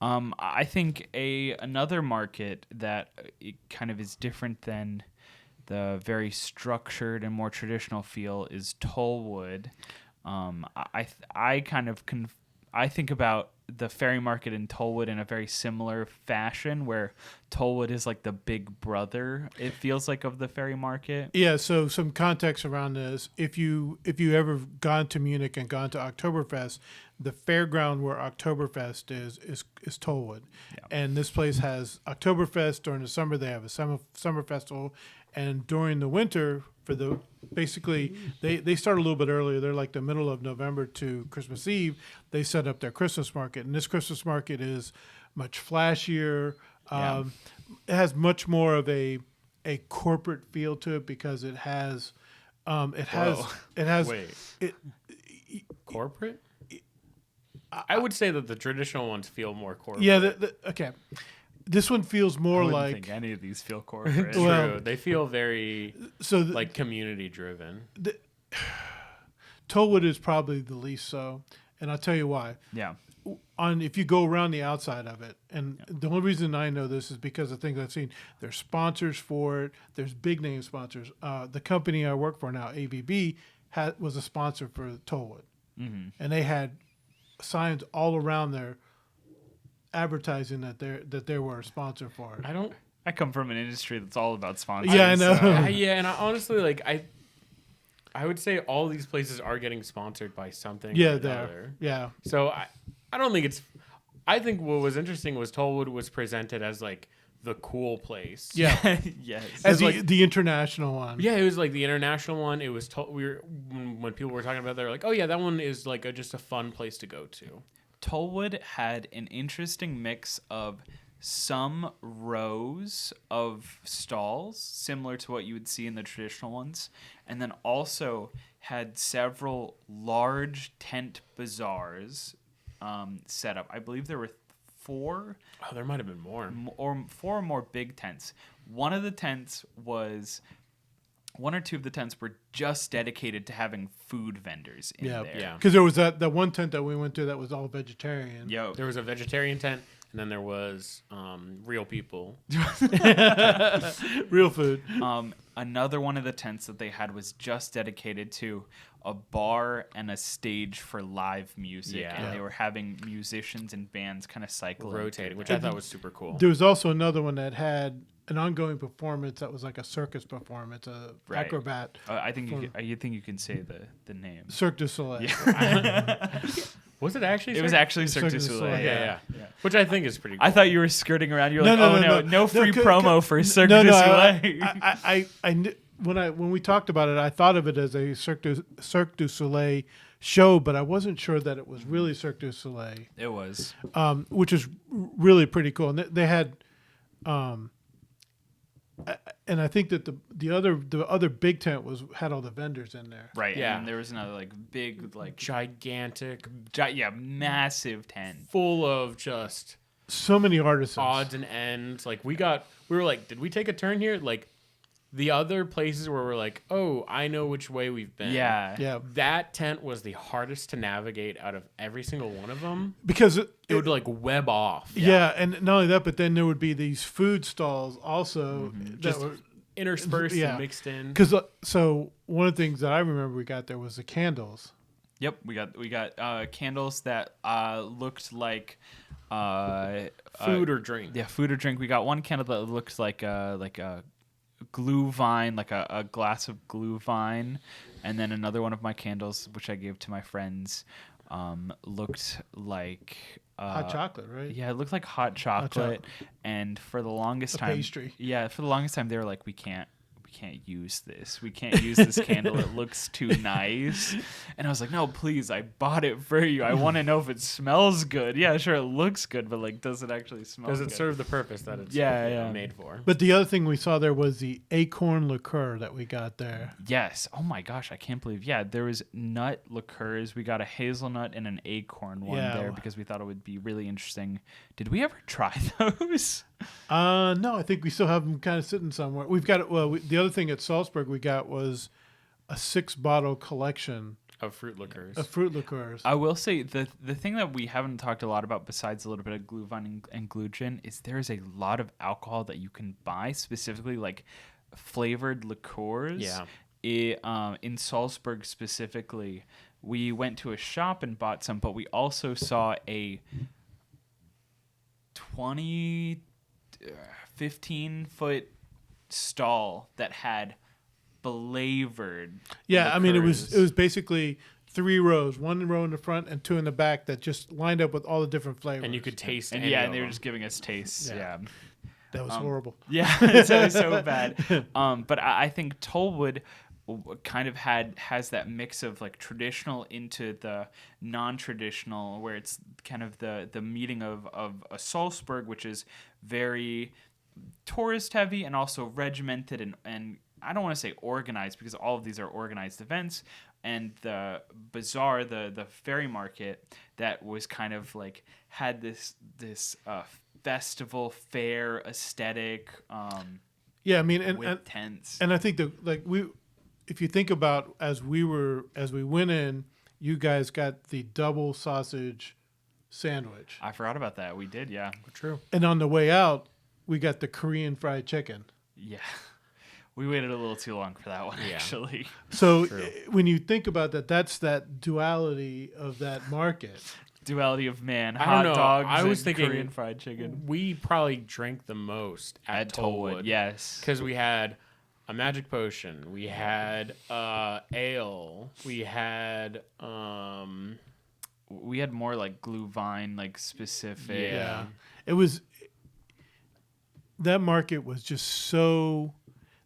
I think another market that it kind of is different than the very structured and more traditional feel is Tollwood. I kind of I think about the ferry market in Tollwood in a very similar fashion, where Tollwood is like the big brother, it feels like, of the ferry market. Yeah, so some context around this. If you ever gone to Munich and gone to Oktoberfest, the fairground where Oktoberfest is Tollwood. Yeah. And this place has Oktoberfest. During the summer they have a summer festival, and during the winter basically they start a little bit earlier. They're like the middle of November to Christmas Eve. They set up their Christmas market, and this Christmas market is much flashier. It has much more of a corporate feel to it because it has corporate. I would say that the traditional ones feel more corporate. Yeah. Okay. This one feels more I like. think any of these feel corporate. True. They feel very like community driven. Tollwood is probably the least so, and I'll tell you why. Yeah. If you go around the outside of it, and the only reason I know this is because of things I've seen. There's sponsors for it. There's big name sponsors. The company I work for now, ABB, was a sponsor for Tollwood, and they had signs all around there advertising that they were a sponsor for it. I come from an industry that's all about sponsors. Yeah, I know. And I honestly I would say all these places are getting sponsored by something. Yeah, or another. Yeah. So I don't think it's. I think what was interesting was Tollwood was presented as like the cool place. Yeah. Yes. As the international one. Yeah, it was like the international one. It was when people were talking about it, they were like, oh yeah, that one is like just a fun place to go to. Tollwood had an interesting mix of some rows of stalls, similar to what you would see in the traditional ones, and then also had several large tent bazaars set up. I believe there were 4. Oh, there might have been more. Or 4 or more big tents. One or two of the tents were just dedicated to having food vendors in there. Yeah, because there was that one tent that we went to that was all vegetarian. Yo. There was a vegetarian tent, and then there was real people. Real food. Another one of the tents that they had was just dedicated to a bar and a stage for live music. Yeah. And they were having musicians and bands kind of cycling. Rotating, which I thought was super cool. There was also another one that had an ongoing performance that was like a circus performance, acrobat. I think you think you can say the name. Cirque du Soleil. Yeah. Was it actually? It was actually Cirque du Soleil. Yeah. Which I think is pretty cool. I thought you were skirting around. You're like, no free promo for Cirque du Soleil. When we talked about it, I thought of it as a Cirque du Soleil show, but I wasn't sure that it was really Cirque du Soleil. It was, which is really pretty cool. And they had, and I think that the other big tent had all the vendors in there. Right. Yeah. And there was another big gigantic, massive tent full of just so many artisans, odds and ends. Like we were like, did we take a turn here? Like the other places where we're like, oh, I know which way we've been. Yeah. That tent was the hardest to navigate out of every single one of them because it would like web off. Yeah, and not only that, but then there would be these food stalls also that just were interspersed and mixed in. Because so one of the things that I remember we got there was the candles. Yep, we got candles that looked like food or drink. Yeah, food or drink. We got one candle that looked like a glue vine, like a glass of glue vine, and then another one of my candles, which I gave to my friends, looked like hot chocolate, right? Yeah, it looked like hot chocolate. And for the longest time, pastry. Yeah, for the longest time, they were like, we can't use this. We can't use this candle. It looks too nice. And I was like, no, please, I bought it for you. I want to know if it smells good. Yeah, sure, it looks good, but does it actually smell good? Does it serve the purpose that it's made for? But the other thing we saw there was the acorn liqueur that we got there. Yes. Oh my gosh, I can't believe. Yeah, there was nut liqueurs. We got a hazelnut and an acorn one there because we thought it would be really interesting. Did we ever try those? No, I think we still have them kind of sitting somewhere. We've got the other thing at Salzburg we got was a 6-bottle collection of fruit liqueurs. I will say the thing that we haven't talked a lot about besides a little bit of Glühwein and Glühwein is there is a lot of alcohol that you can buy, specifically like flavored liqueurs. Yeah. In Salzburg specifically, we went to a shop and bought some, but we also saw a 15-foot stall that had flavored. Yeah, liqueurs. I mean it was basically 3 rows, 1 row in the front and 2 in the back that just lined up with all the different flavors. And you could taste and any yeah, of and they were them. just giving us tastes. Yeah. That was horrible. Yeah, it was so bad. But I think Tollwood kind of has that mix of like traditional into the non-traditional, where it's kind of the meeting of a Salzburg, which is very tourist heavy and also regimented and I don't want to say organized because all of these are organized events, and the bazaar, the ferry market that was kind of like had this festival fair aesthetic. Yeah, I mean, with tents, and I think if you think about as we went in, you guys got the double sausage sandwich. I forgot about that. We did, yeah. True. And on the way out, we got the Korean fried chicken. Yeah. We waited a little too long for that one, actually. So when you think about that, that's that duality of that market. Duality of man, I hot don't know. dogs I was and thinking Korean fried chicken. We probably drank the most at Tollwood. Yes. Because we had a magic potion. We had ale. We had... we had more like Glühwein, like specific. Yeah. It was... That market was just so...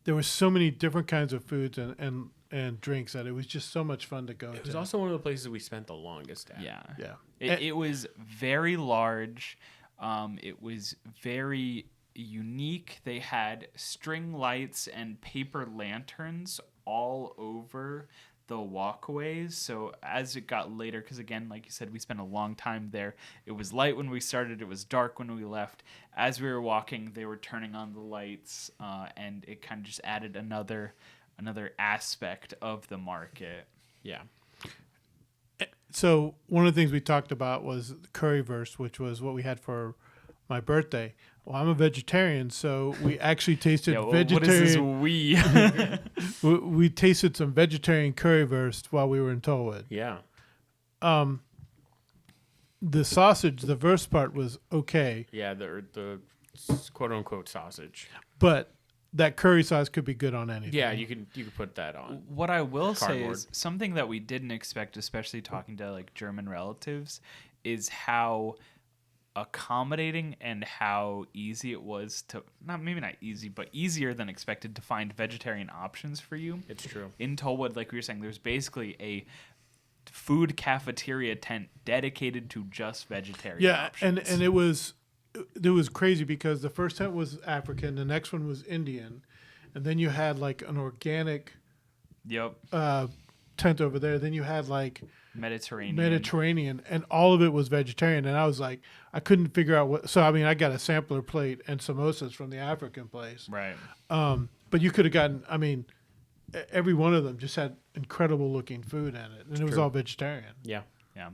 There were so many different kinds of foods and drinks that it was just so much fun to go to. It was also one of the places we spent the longest at. Yeah. Yeah. It was very large. It was very unique. They had string lights and paper lanterns all over the walkways. So as it got later, because again, like you said, we spent a long time there. It was light when we started. It was dark when we left. As we were walking, they were turning on the lights, and it kind of just added another aspect of the market. Yeah. So one of the things we talked about was currywurst, which was what we had for my birthday. Well, I'm a vegetarian, so we actually tasted vegetarian. What is this we? We tasted some vegetarian currywurst while we were in Tollwood. Yeah. The sausage, the wurst part was okay. Yeah, the quote unquote sausage. But that curry sauce could be good on anything. Yeah, you could put that on. What I will say Cardboard. is something that we didn't expect, especially talking to like German relatives, is how accommodating and how easy it was to maybe not easy, but easier than expected to find vegetarian options for you. It's true. In Tollwood, like we were saying, there's basically a food cafeteria tent dedicated to just vegetarian options. and it was crazy because the first tent was African, the next one was Indian, and then you had like an organic tent over there. Then you had like Mediterranean, and all of it was vegetarian. And I was like, I couldn't figure out what. So I mean, I got a sampler plate and samosas from the African place. Right. But you could have gotten. I mean, every one of them just had incredible looking food in it, and it was all vegetarian. Yeah. Yeah.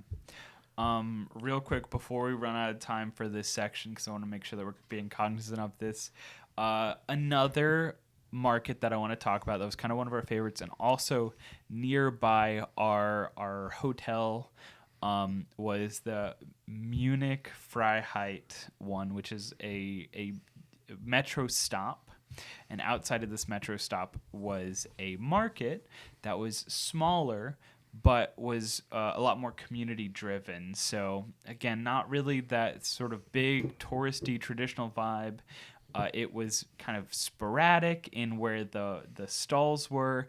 Real quick before we run out of time for this section, because I want to make sure that we're being cognizant of this. Another market that I want to talk about that was kind of one of our favorites, and also nearby our hotel, was the Munich Freiheit one, which is a metro stop. And outside of this metro stop was a market that was smaller, but was a lot more community driven. So again, not really that sort of big touristy traditional vibe. It was kind of sporadic in where the stalls were.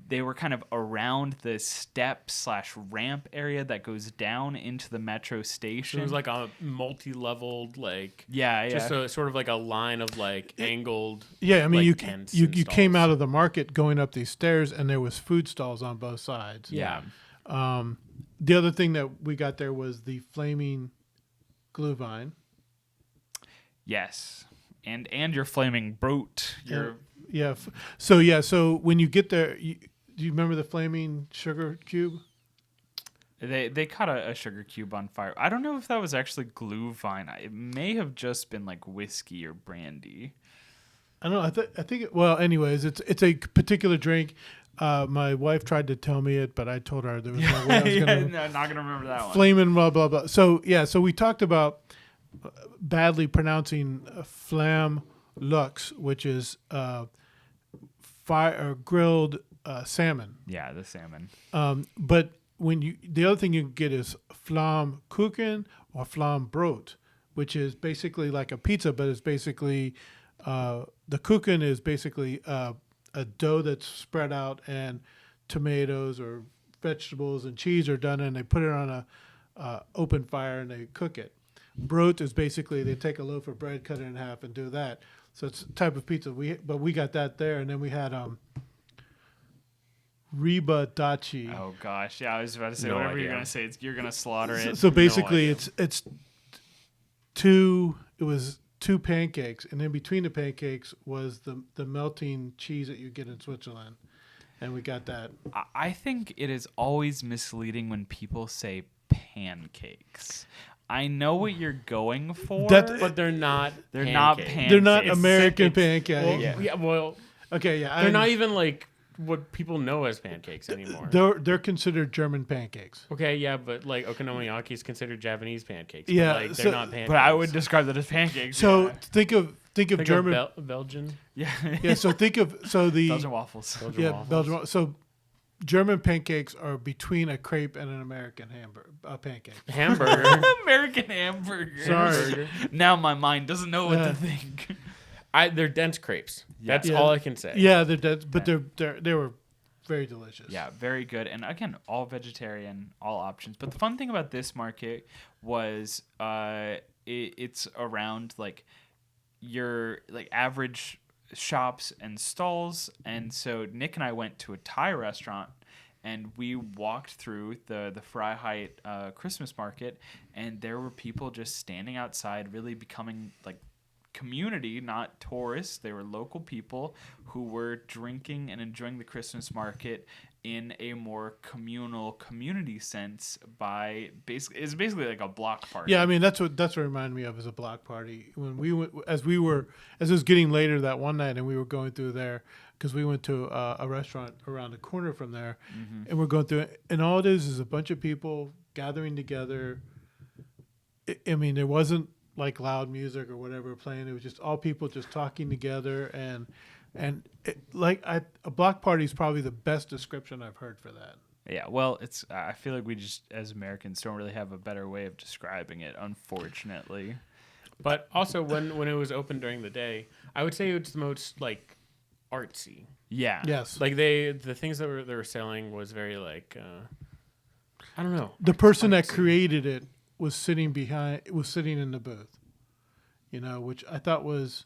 They were kind of around the step/ramp area that goes down into the metro station. So it was like a multi-leveled, like just a sort of like a line of like angled. Yeah, I mean, like you came out of the market going up these stairs, and there was food stalls on both sides. Yeah. The other thing that we got there was the flaming Glühwein. Yes. And your flaming brute. So when you get there, do you remember the flaming sugar cube? They caught a sugar cube on fire. I don't know if that was actually Glühwein. It may have just been like whiskey or brandy. I don't know. I think. Well, anyways, it's a particular drink. My wife tried to tell me it, but I told her there was no way I was going to. Not gonna remember that one. Flamin' blah blah blah. So so we talked about badly pronouncing flam lux, which is grilled salmon. Yeah, the salmon. But the other thing you can get is flam kuchen or flam brot, which is basically like a pizza, but it's basically the kuchen is basically a dough that's spread out and tomatoes or vegetables and cheese are done, and they put it on a open fire and they cook it. Brot is basically they take a loaf of bread, cut it in half, and do that. So it's a type of pizza. But we got that there, and then we had Reba Dachi. Oh gosh, yeah, I was about to say No whatever idea. you're gonna say. You're gonna slaughter it. So basically, idea. it's two. It was two pancakes, and in between the pancakes was the melting cheese that you get in Switzerland, and we got that. I think it is always misleading when people say pancakes. I know what you're going for, But they're not. they're not pancakes. pancakes. They're not It's- American Well, pancakes. yeah. Well, Okay, yeah, they're not even like what people know as pancakes anymore. They're considered German pancakes. Okay, yeah, but like okonomiyaki is considered Japanese pancakes. Yeah, but, like, so- they're not pancakes. But I would describe that as pancakes. So yeah. think of German. Belgian. Yeah. Yeah, so think of the Belgian waffles. Belgian yeah waffles. Belgian. So German pancakes are between a crepe and an American pancake. Hamburger. American hamburger. Sorry. Now my mind doesn't know what to think. They're dense crepes. That's Yeah. all I can say. Yeah, they're dead, but they were very delicious. Yeah, very good. And again, all vegetarian, all options. But the fun thing about this market was it's around like your like average shops and stalls. And so Nick and I went to a Thai restaurant and we walked through the Freiheit Christmas market, and there were people just standing outside, really becoming like community, not tourists. They were local people who were drinking and enjoying the Christmas market in a more communal community sense by it's basically like a block party. Yeah, I mean that's what reminded me of as a block party when we went as it was getting later that one night and we were going through there because we went to a restaurant around the corner from there, and we're going through it, and all it is a bunch of people gathering together. I mean, there wasn't like loud music or whatever playing. It was just all people just talking together, and a block party is probably the best description I've heard for that. Yeah, well, it's I feel like we just as Americans don't really have a better way of describing it, unfortunately. But also when it was open during the day, I would say it's the most like artsy. Yeah. Yes, Like the things that they were selling was very like I don't know. the person that created it was sitting in the booth, which I thought was,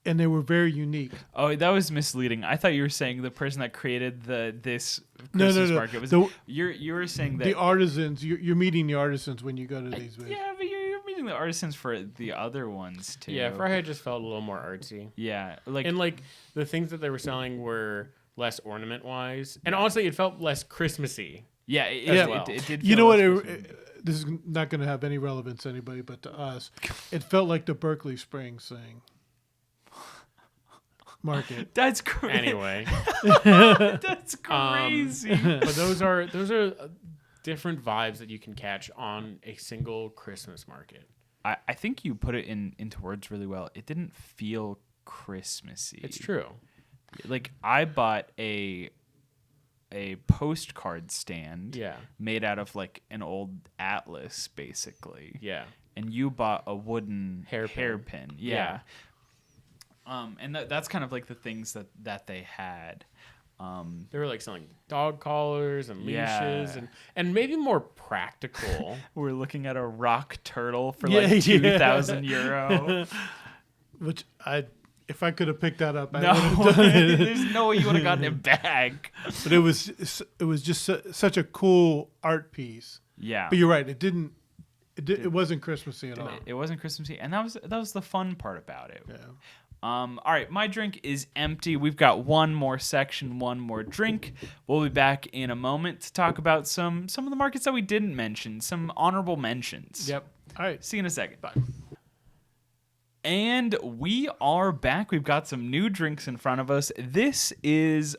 and they were very unique. Oh, that was misleading. I thought you were saying the person that created this Christmas No. market was. You were saying that The artisans, you're meeting the artisans when you go to these booths. Yeah, but you're meeting the artisans for the other ones too. Yeah, Freiheit just felt a little more artsy. Yeah, like And like the things that they were selling were less ornament wise, and honestly, it felt less Christmassy. yeah, it did. You feel know what? less Christmas. This is not going to have any relevance to anybody, but to us, it felt like the Berkeley Springs thing. Market. That's crazy. Anyway, That's crazy. but those are different vibes that you can catch on a single Christmas market. I think you put it into words really well. It didn't feel Christmassy. It's true. Like I bought a postcard stand Yeah. made out of like an old atlas basically. Yeah. And you bought a wooden Hairpin. hairpin. Yeah. And that's kind of like the things that they had. They were like selling dog collars and leashes Yeah. and maybe more practical. We're looking at a rock turtle for Yeah, like yeah. 2,000 euro. Which if I could have picked that up, I would No, have done it. there's no way you would have gotten it back. But it was just such a cool art piece. Yeah. But you're right. It wasn't Christmassy at all. It wasn't Christmassy, and that was the fun part about it. Yeah. All right, my drink is empty. We've got one more section, one more drink. We'll be back in a moment to talk about some of the markets that we didn't mention, some honorable mentions. Yep. All right. See you in a second. Bye. And we are back. We've got some new drinks in front of us. This is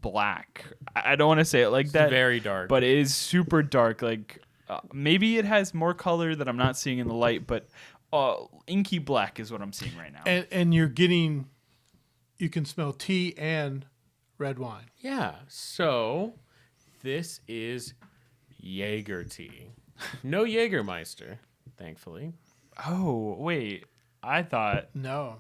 black. I don't want to say it like that. Very dark. But it is super dark. Like maybe it has more color that I'm not seeing in the light, but inky black is what I'm seeing right now. And you can smell tea and red wine. Yeah. So this is Jaeger tea. No Jägermeister, thankfully. Oh, wait. I thought... No.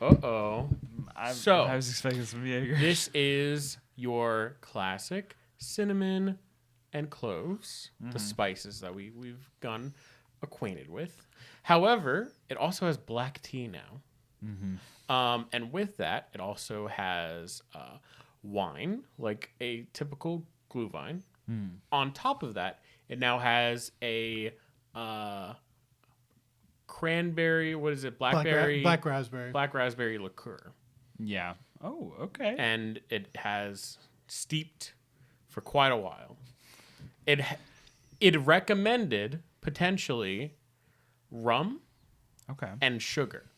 Uh-oh. I was expecting some Jaeger. This is your classic cinnamon and cloves, the spices that we've gotten acquainted with. However, it also has black tea now. And with that, it also has wine, like a typical Glühwein. On top of that, it now has a cranberry, what is it? Blackberry? Black raspberry. Black raspberry liqueur. Yeah. Oh, okay. And it has steeped for quite a while. It recommended potentially rum and sugar.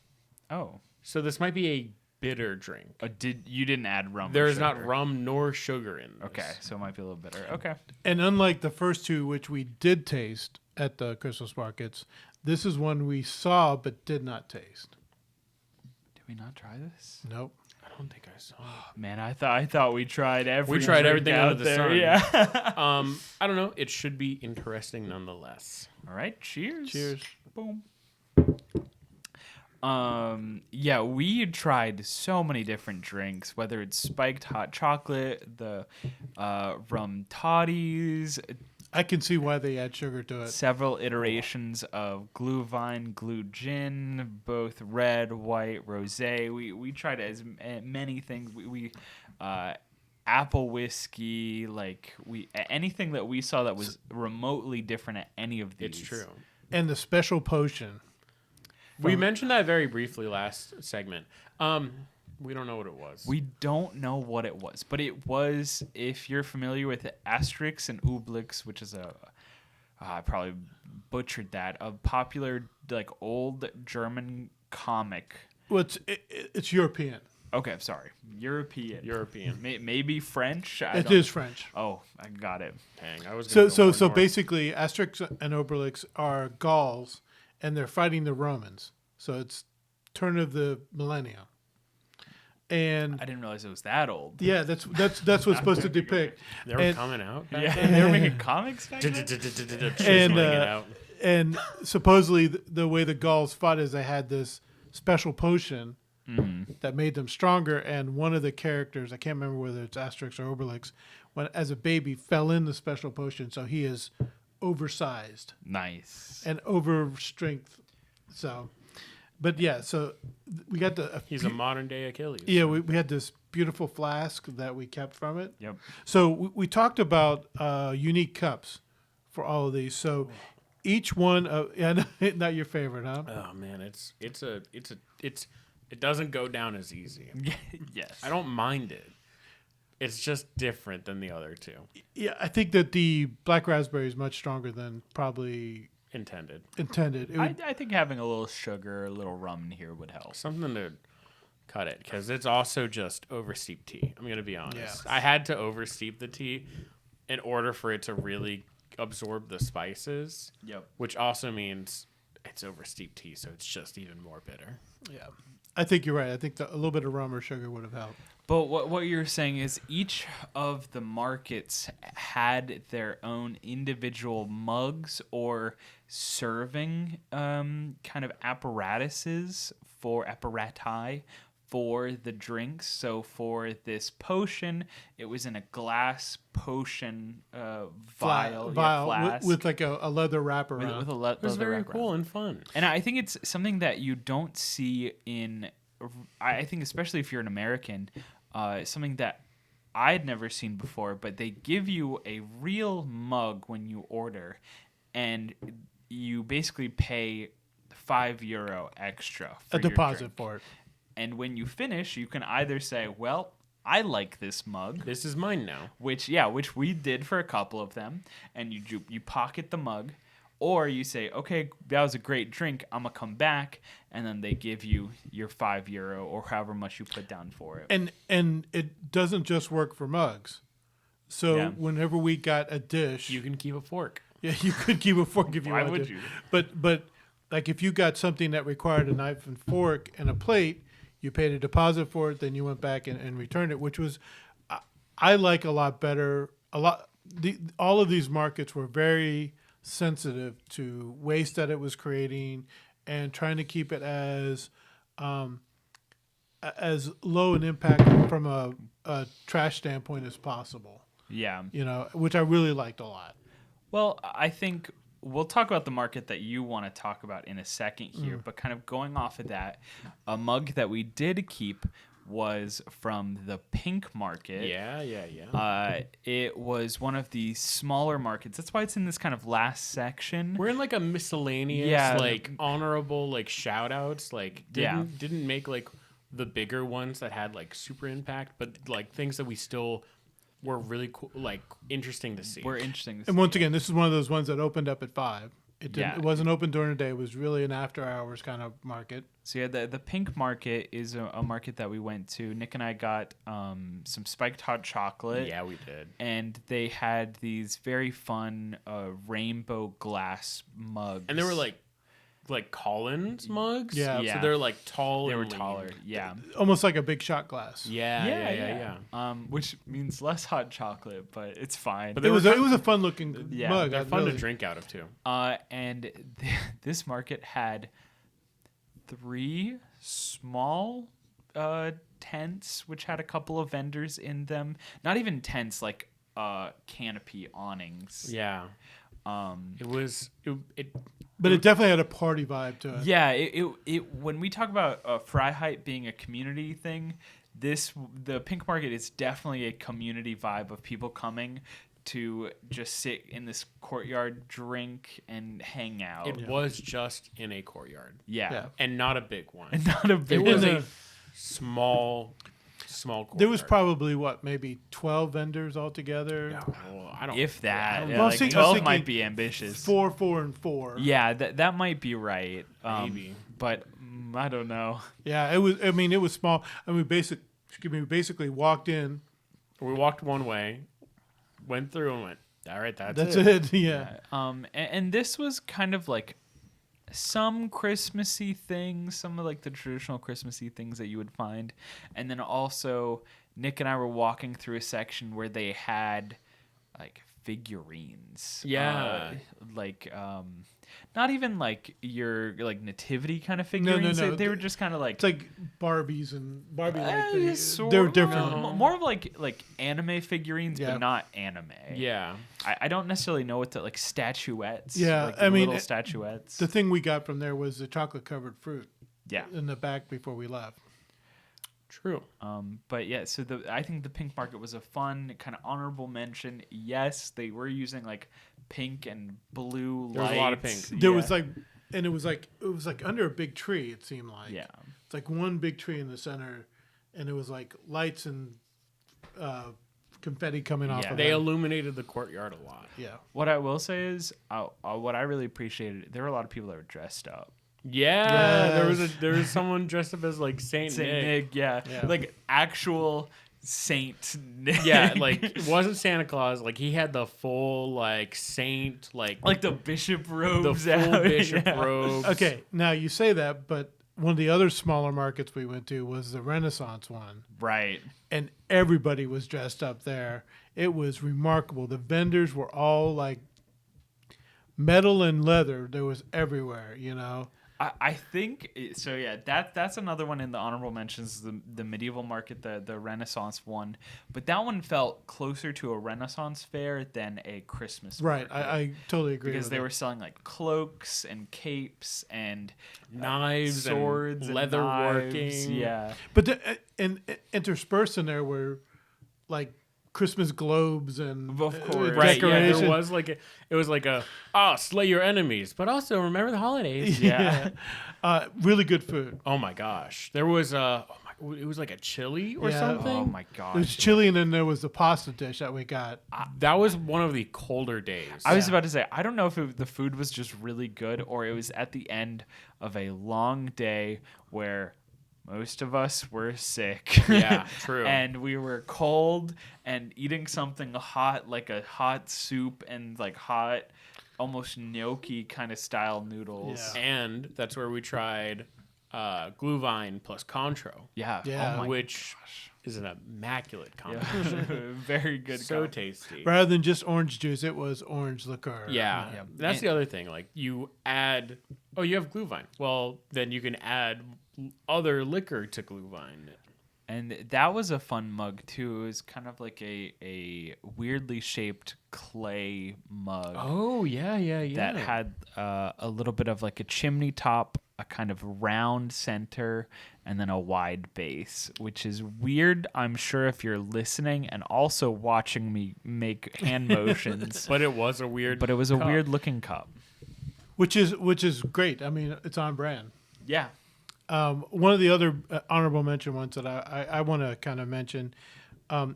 Oh. So this might be a bitter drink. You didn't add rum? There or is not sugar? rum nor sugar in this. Okay, so it might be a little bitter. Okay. And unlike the first two, which we did taste at the Christmas markets, this is one we saw but did not taste. Did we not try this? Nope. I don't think I saw it. Man, I thought we tried everything. We tried everything out under the there. sun. Yeah. I don't know. It should be interesting nonetheless. All right. Cheers. Cheers. Boom. Yeah, we tried so many different drinks, whether it's spiked hot chocolate, the rum toddies, I can see why they add sugar to it. several iterations of Glühwein, glue gin, both red, white, rosé. We tried as many things. We apple whiskey, anything that we saw that was remotely different at any of these. It's true. And the special potion. We mentioned that very briefly last segment. We don't know what it was. We don't know what it was, but it was, if you're familiar with Asterix and Obelix, which is I probably butchered that, a popular old German comic. Well, it's European. Okay, I'm sorry. European. Maybe French? It is French. Oh, I got it. Dang, I was So basically, Asterix and Obelix are Gauls, and they're fighting the Romans. So it's turn of the millennium. And I didn't realize it was that old. yeah, that's what's supposed to depict. They were coming out. Yeah, they were making comics back then? And supposedly the way the Gauls fought is they had this special potion that made them stronger. And one of the characters, I can't remember whether it's Asterix or Obelix, when as a baby fell in the special potion, so he is oversized. Nice. And over strength. So, but yeah, so we got he's a modern day Achilles. Yeah, we had this beautiful flask that we kept from it. Yep. So we talked about unique cups for all of these. So each one not your favorite, huh? Oh man, it doesn't go down as easy. Yes. I don't mind it. It's just different than the other two. Yeah, I think that the black raspberry is much stronger than probably intended. I think having a little sugar, a little rum in here would help. Something to cut it, because it's also just oversteeped tea. I'm going to be honest. Yeah. I had to oversteep the tea in order for it to really absorb the spices. Yep. Which also means it's oversteeped tea, so it's just even more bitter. Yeah. I think you're right. I think a little bit of rum or sugar would have helped. But what you're saying is each of the markets had their own individual mugs or serving kind of apparati for the drinks. So for this potion, it was in a glass potion vial flask. With like a leather wrap around. With a leather It was very wrap cool around. and fun. And I think it's something that you don't see in, I think especially if you're an American, something that I'd never seen before, but they give you a real mug when you order, and you basically pay €5 extra for a your deposit drink. for it. And when you finish, you can either say, well, I like this mug. This is mine now. Which we did for a couple of them, and you pocket the mug, Or you say, okay, that was a great drink. I'm going to come back. And then they give you your €5 or however much you put down for it. And it doesn't just work for mugs. So whenever we got a dish, you can keep a fork. Yeah, you could keep a fork if you wanted. Why would you? But like if you got something that required a knife and fork and a plate, you paid a deposit for it, then you went back and returned it, which was I like a lot better. All of these markets were very sensitive to waste that it was creating and trying to keep it as low an impact from a trash standpoint as possible. Yeah. Which I really liked a lot. Well, I think we'll talk about the market that you want to talk about in a second here, but kind of going off of that, a mug that we did keep was from the Pink Market. Yeah. It was one of the smaller markets. That's why it's in this kind of last section. We're in like a miscellaneous, honorable, shout outs. Didn't make the bigger ones that had super impact, but things that we still were really cool, interesting to see. And once again, this is one of those ones that opened up at 5. It wasn't open during the day. It was really an after hours kind of market. So the Pink Market is a market that we went to. Nick and I got some spiked hot chocolate. Yeah, we did. And they had these very fun rainbow glass mugs. And they were like Collins mugs. Yeah. So they're tall. They were lean. taller. Yeah. Almost like a big shot glass. Yeah. Which means less hot chocolate, but it's fine. But it was a fun looking mug. They're fun to drink out of too. And this market had 3 small tents, which had a couple of vendors in them. Not even tents, canopy awnings. Yeah. But it definitely had a party vibe to it. Yeah, it when we talk about Freiheit being a community thing, the Pink Market is definitely a community vibe of people coming to just sit in this courtyard, drink, and hang out. It was just in a courtyard. Yeah. And not a big one. And not a big one. It was a small courtyard. There was probably maybe 12 vendors altogether. Yeah, I don't. If that, 12 might be ambitious. 4, and 4. Yeah, that might be right. Maybe, but I don't know. Yeah, it was. I mean, it was small. And we basically walked in. We walked one way, went through, and went. All right, that's it. Yeah. And this was kind of some Christmassy things, some of the traditional Christmassy things that you would find. And then also Nick and I were walking through a section where they had figurines. Yeah. Not even your nativity kind of figurines. No. They were just kind of it's like Barbies and Barbie they're different. More of anime figurines, but not anime. Yeah. I don't necessarily know what the statuettes. Yeah, little statuettes. The thing we got from there was the chocolate covered fruit. Yeah. In the back before we left. True. But yeah, so I think the Pink Market was a fun kind of honorable mention. Yes, they were using pink and blue lights. There was a lot of pink. There was it was under a big tree. It seemed like. Yeah. It's one big tree in the center, and it was lights and confetti coming off. Of they it. illuminated the courtyard a lot. Yeah. What I will say is, what I really appreciated, there were a lot of people that were dressed up. Yeah, there was someone dressed up as Saint Nick. Yeah, actual Saint Nick. Yeah, it wasn't Santa Claus. He had the full saint the bishop robes. The full bishop robes. Okay, now you say that, but one of the other smaller markets we went to was the Renaissance one. Right. And everybody was dressed up there. It was remarkable. The vendors were all metal and leather. There was everywhere, I think so. Yeah, that's another one in the honorable mentions. The medieval market, the Renaissance one, but that one felt closer to a Renaissance fair than a Christmas right. market. I totally agree because they were selling cloaks and capes and knives, swords, and leather working. Yeah, but and interspersed in there were Christmas globes and of course, right? Yeah, there was it was slay your enemies, but also remember the holidays. Yeah, really good food. Oh my gosh, there was it was like a chili or Yeah. something. Oh my god. It was chili, and then there was the pasta dish that we got. That was one of the colder days. I was about to say, I don't know if the food was just really good or it was at the end of a long day where most of us were sick. Yeah, true. And we were cold and eating something hot, like a hot soup and like hot, almost gnocchi kind of style noodles. Yeah. And that's where we tried Glühwein plus Contro. Yeah. Yeah. Oh my which gosh. is an immaculate combination. Yeah. Very good. So tasty. Rather than just orange juice, it was orange liqueur. Yeah. Yeah. That's the other thing. Like you add, you have Glühwein. Well, then you can add other liquor to Glühwein. And that was a fun mug too. It was kind of like a weirdly shaped clay mug. Oh, yeah. That had a little bit of like a chimney top, a kind of round center, and then a wide base, which is weird, I'm sure, if you're listening and also watching me make hand motions. But it was a weird But it was a cup. weird looking cup. Which is great. I mean, it's on brand. Yeah. One of the other honorable mention ones that I want to kind of mention,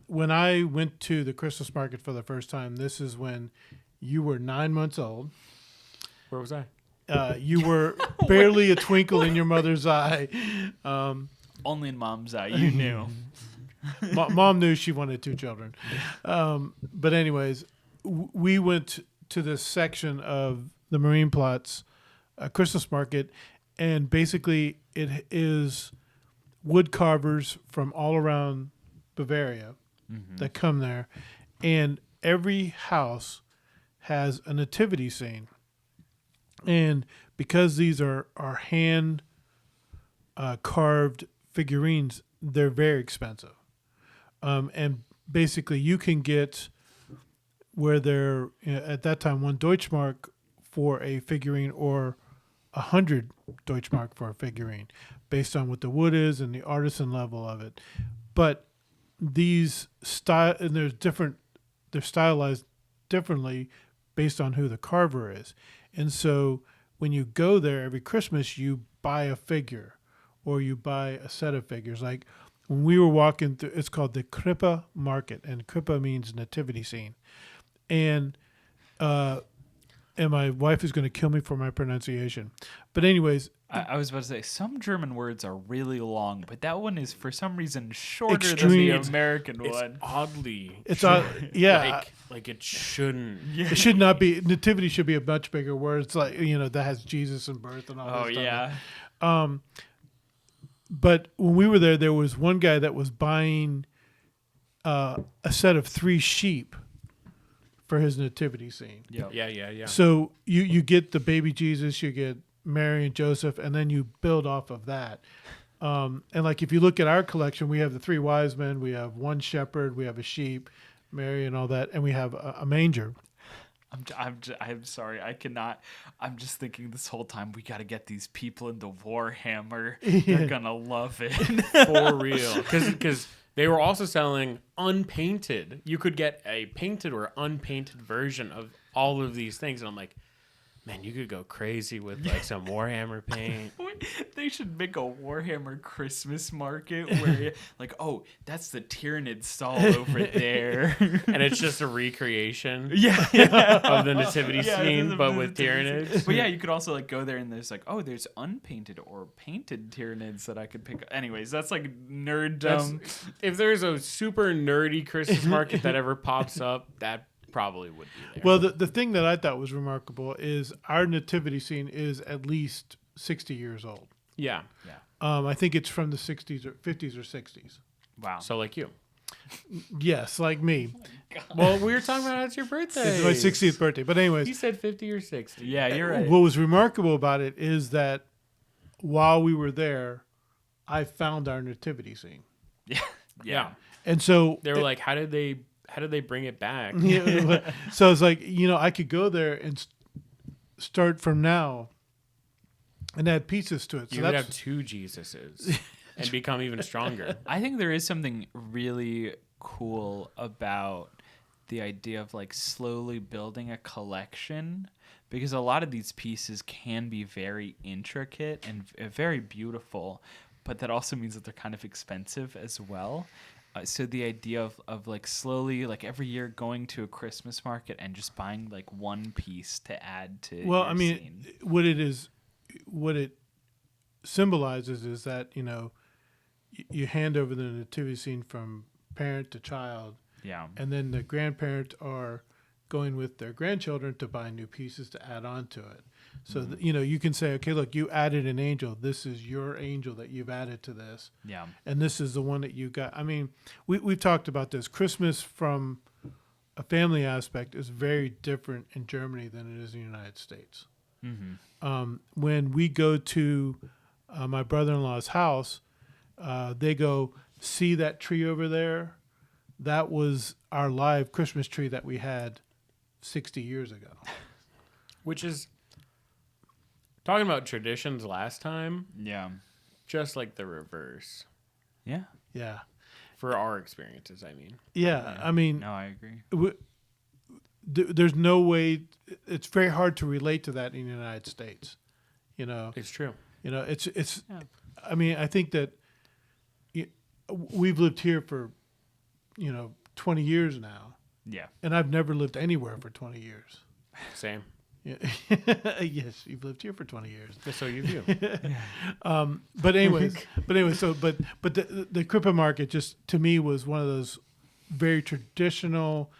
when I went to the Christmas market for the first time, this is when you were 9 months old. Where was I? You were barely a twinkle in your mother's eye. Only in mom's eye, you knew. Mom knew she wanted 2 children. But anyways, we went to this section of the Marine Plots Christmas market, and basically it is wood carvers from all around Bavaria that come there, and every house has a nativity scene. And because these are hand carved figurines, they're very expensive. And basically you can get where they're, at that time, 1 Deutschmark for a figurine or 100 Deutschmark for a figurine, based on what the wood is and the artisan level of it. But these they're stylized differently based on who the carver is. And so when you go there every Christmas, you buy a figure or you buy a set of figures. Like when we were walking through, it's called the Krippe Market, and Krippe means nativity scene. And my wife is going to kill me for my pronunciation. But anyways, I was about to say, some German words are really long, but that one is for some reason shorter Extreme. than the American It's one. oddly. it's yeah. Like it shouldn't. It should not be. Nativity should be a much bigger word. It's like, that has Jesus and birth and all Oh, that stuff. yeah. But when we were there was one guy that was buying a set of 3 sheep for his nativity scene. Yep. Yeah. So you get the baby Jesus, you get Mary and Joseph, and then you build off of that. And like if you look at our collection, we have the 3 wise men, we have 1 shepherd, we have a sheep, Mary and all that, and we have a manger. I'm sorry. I cannot. I'm just thinking this whole time, we got to get these people into Warhammer. They're going to love it. For real. Because they were also selling unpainted. You could get a painted or unpainted version of all of these things. And I'm like, man, you could go crazy with like some Warhammer paint. They should make a Warhammer Christmas market where, like, oh, that's the Tyrannid stall over there. And it's just a recreation Yeah. of the nativity Yeah, scene, the but with nativity Tyrannids. But yeah, you could also like go there and there's like, oh, there's unpainted or painted Tyrannids that I could pick up. Anyways, that's like nerddom. If there's a super nerdy Christmas market that ever pops up, that probably would be there. Well, the thing that I thought was remarkable is our nativity scene is at least 60 years old. Yeah. I think it's from the 60s or 50s or 60s. Wow. So like you. Yes, like me. Well, we were talking about it's your birthday. It's my 60th birthday. But anyways, You said 50 or 60. Yeah, you're right. what was remarkable about it is that while we were there, I found our nativity scene. Yeah. And so They were like, how did they bring it back? so it's like, I could go there and start from now and add pieces to it. So You would that's have 2 Jesuses and become even stronger. I think there is something really cool about the idea of like slowly building a collection, because a lot of these pieces can be very intricate and very beautiful, but that also means that they're kind of expensive as well. So the idea of like slowly, like every year going to a Christmas market and just buying like one piece to add to your scene. What it symbolizes is that, you hand over the nativity scene from parent to child. Yeah. And then the grandparents are going with their grandchildren to buy new pieces to add on to it. So, you can say, okay, look, you added an angel. This is your angel that you've added to this. Yeah. And this is the one that you got. I mean, we've talked about this. Christmas from a family aspect is very different in Germany than it is in the United States. Mm-hmm. When we go to my brother-in-law's house, they go, see that tree over there? That was our live Christmas tree that we had 60 years ago. Which is, talking about traditions last time, just like the reverse. Yeah. Yeah. For our experiences, I mean. Yeah. I mean. No, I agree. There's no way. It's very hard to relate to that in the United States. It's true. It's. Yeah. I mean, I think that we've lived here for, 20 years now. Yeah. And I've never lived anywhere for 20 years. Same. Yeah. Yes, you've lived here for 20 years. So you do. But anyways, so the Krippe market just to me was one of those very traditional,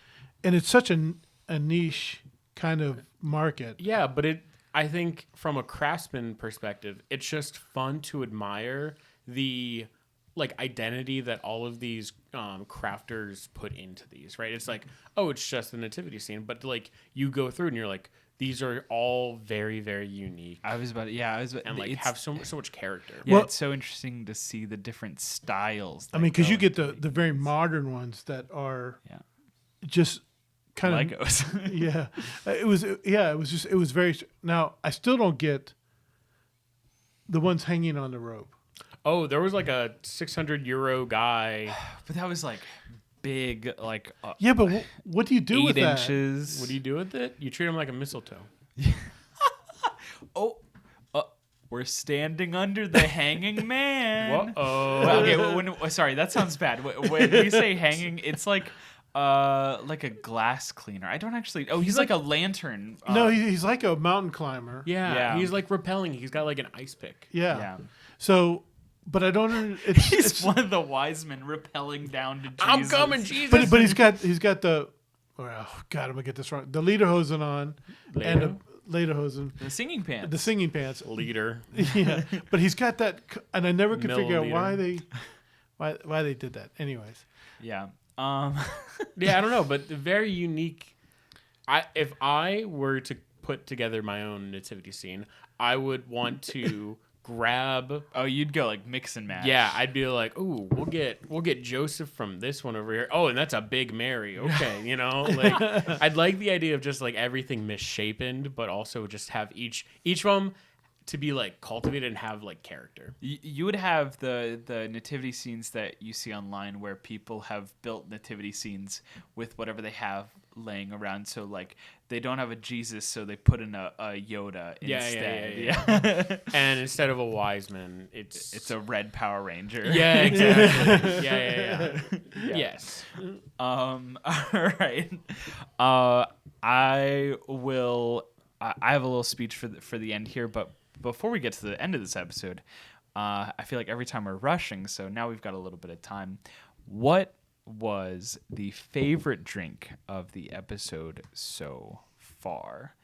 and it's such a niche kind of market. Yeah, but I think from a craftsman perspective, it's just fun to admire the identity that all of these crafters put into these, right? It's like, oh, it's just the nativity scene, but you go through and you're like, these are all very, very unique. And have so much character. Yeah, well, it's so interesting to see the different styles. I mean, because you get the very modern ones that are just kind of Legos. Yeah, it was very. Now I still don't get the ones hanging on the rope. Oh, there was a 600 euro guy. But that was big, yeah, but what do you do with that? 8 inches. What do you do with it? You treat him like a mistletoe. We're standing under the hanging man. Whoa. Okay, sorry, that sounds bad. When we say hanging, it's like a glass cleaner. I don't actually. Oh, he's like a lantern. No, he's like a mountain climber. Yeah. He's rappelling. He's got an ice pick. Yeah. So. But I don't. It's one of the wise men rappelling down to Jesus. I'm coming, Jesus. But he's got the. Oh God, I'm gonna get this wrong. The lederhosen on and the lederhosen. The singing pants. The singing pants. Leader. Yeah, but he's got that, and I never could figure out why they did that. Anyways. Yeah. Yeah, I don't know, but very unique. If I were to put together my own nativity scene, I would want to. Grab. Oh, you'd go mix and match. Yeah, I'd be like, ooh, we'll get Joseph from this one over here. Oh, and that's a big Mary. Okay, I'd like the idea of just everything misshapen, but also just have each of them to be cultivated and have character. You would have the nativity scenes that you see online where people have built nativity scenes with whatever they have laying around. So they don't have a Jesus, so they put in a Yoda instead. Yeah. And instead of a wise man, it's a red Power Ranger. Yeah, exactly. Yeah. Yes. All right. I have a little speech for the end here, but before we get to the end of this episode, I feel like every time we're rushing, so now we've got a little bit of time. What was the favorite drink of the episode so far?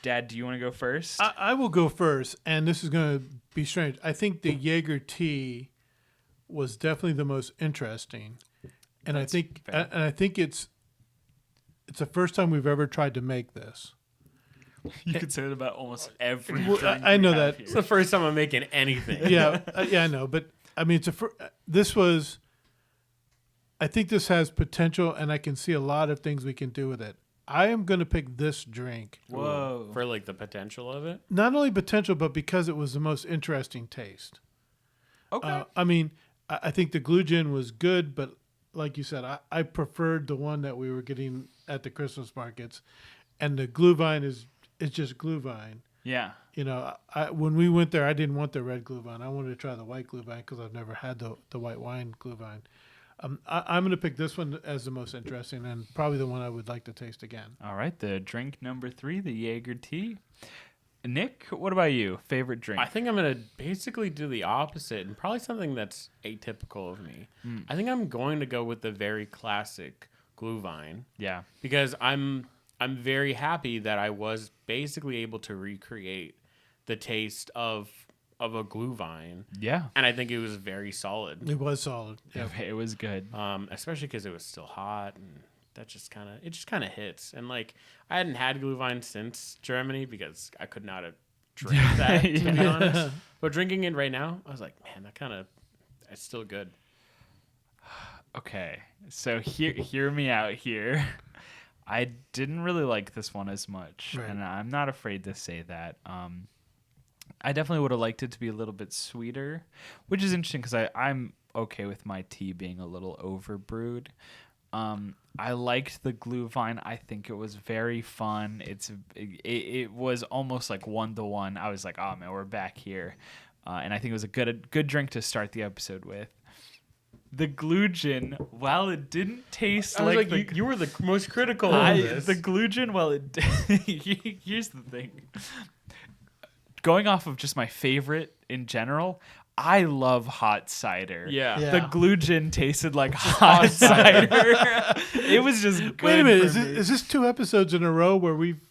Dad, do you want to go first? I will go first, and this is going to be strange. I think the Jaeger tea was definitely the most interesting, and I think it's the first time we've ever tried to make this. You could say that about almost every drink. I know that. It's the first time I'm making anything. Yeah, I know, but I mean, this was. I think this has potential, and I can see a lot of things we can do with it. I am going to pick this drink. Whoa. For the potential of it? Not only potential, but because it was the most interesting taste. Okay. I mean, I think the glue gin was good, but like you said, I preferred the one that we were getting at the Christmas markets. And the glühwein is just glühwein. Yeah. You know, when we went there, I didn't want the red Glühwein. I wanted to try the white Glühwein because I've never had the white wine Glühwein. I'm going to pick this one as the most interesting and probably the one I would like to taste again. All right, the drink number 3, the Jaeger tea. Nick, what about you? Favorite drink? I think I'm going to basically do the opposite and probably something that's atypical of me. I think I'm going to go with the very classic Glühwein. Yeah. Because I'm very happy that I was basically able to recreate the taste of a Glühwein. Yeah. And I think it was very solid. It was solid. Yeah. It was good. Especially because it was still hot and that just kind of hits. And like I hadn't had Glühwein since Germany because I could not have drank that to be honest. But drinking it right now, I was like, man, it's still good. Okay, so hear me out here. I didn't really like this one as much, right. And I'm not afraid to say that. I definitely would have liked it to be a little bit sweeter, which is interesting because I'm okay with my tea being a little overbrewed. I liked the Glühwein. I think it was very fun. It was almost like 1-to-1. I was like, oh man, we're back here, and I think it was a good drink to start the episode with. The Glühwein, while it didn't taste like you were the most critical of this. The Glühwein, here's the thing. Going off of just my favorite in general, I love hot cider. Yeah. The Glühwein tasted like hot cider. It was just good. Wait a minute, is this 2 episodes in a row where we've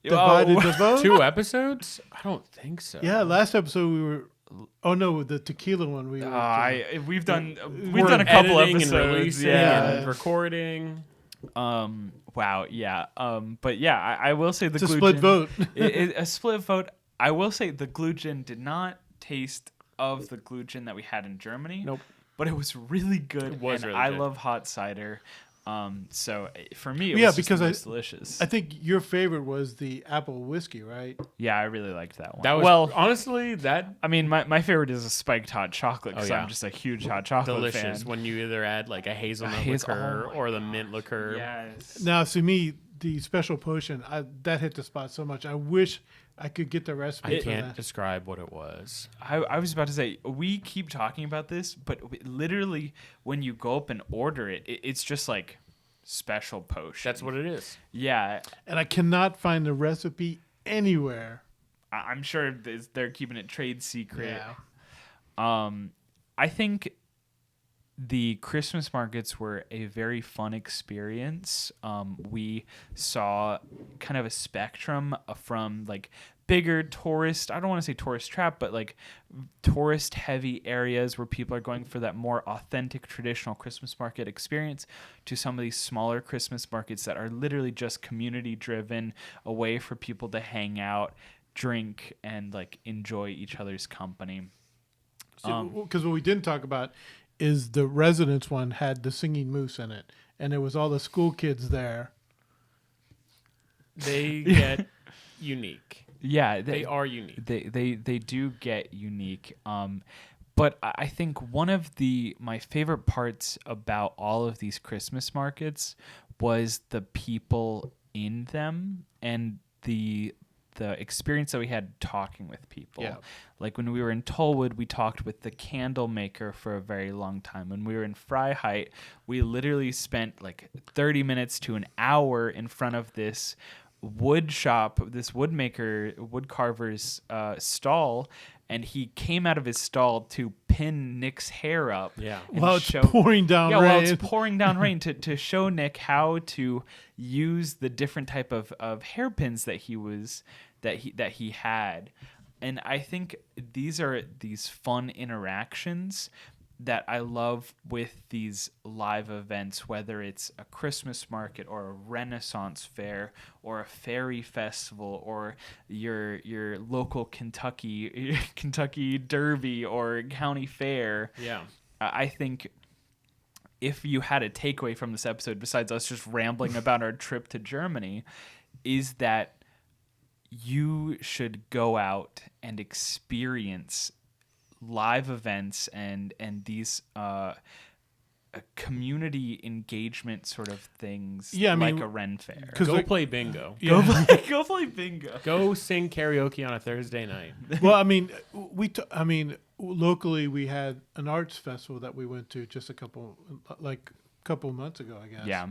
divided the vote? 2 episodes? I don't think so. Yeah, last episode we were. Oh no, the tequila one we've done a couple episodes, and releasing and recording. Wow, yeah. But yeah, I will say the Glühwein. A split vote. A split vote. I will say the Glühwein did not taste of the Glühwein that we had in Germany. Nope. But it was really good. It was and really I good. love hot cider. So for me, it was because just delicious. I think your favorite was the apple whiskey, right? Yeah, I really liked that one. That was honestly I mean, my favorite is a spiked hot chocolate because I'm just a huge hot chocolate delicious fan. when you either add like a hazelnut liqueur or the mint liqueur. Yes. Now, to me, the special potion that hit the spot so much. I wish I could get the recipe. I can't describe what it was. I was about to say, we keep talking about this, but literally when you go up and order it, it's just like special potion. That's what it is. Yeah. And I cannot find the recipe anywhere. I'm sure they're keeping it trade secret. Yeah. I think the Christmas markets were a very fun experience. We saw kind of a spectrum from like bigger tourist, I don't want to say tourist trap, but like tourist heavy areas where people are going for that more authentic traditional Christmas market experience to some of these smaller Christmas markets that are literally just community driven, a way for people to hang out, drink, and like enjoy each other's company. Because what we didn't talk about is the residence one had the singing moose in it, and there was all the school kids there. They get unique. Yeah, they are unique. They do get unique. But I think one of my favorite parts about all of these Christmas markets was the people in them and the experience that we had talking with people. Yeah. Like when we were in Tollwood, we talked with the candle maker for a very long time. When we were in Freiheit, we literally spent like 30 minutes to an hour in front of this wood shop, this wood carver's stall, and he came out of his stall to pin Nick's hair up. Yeah. While it's pouring down rain. While it's pouring down rain to show Nick how to use the different type of hairpins that he had. And I think these are these fun interactions that I love with these live events, whether it's a Christmas market or a Renaissance fair or a fairy festival or your local Kentucky Derby or county fair. Yeah. I think if you had a takeaway from this episode, besides us just rambling about our trip to Germany, is that you should go out and experience live events and these community engagement sort of things. Yeah, I mean, like a Ren fair. Go play bingo. Yeah. Go play bingo. Go sing karaoke on a Thursday night. Well, I mean, locally we had an arts festival that we went to just a couple months ago, I guess. Yeah.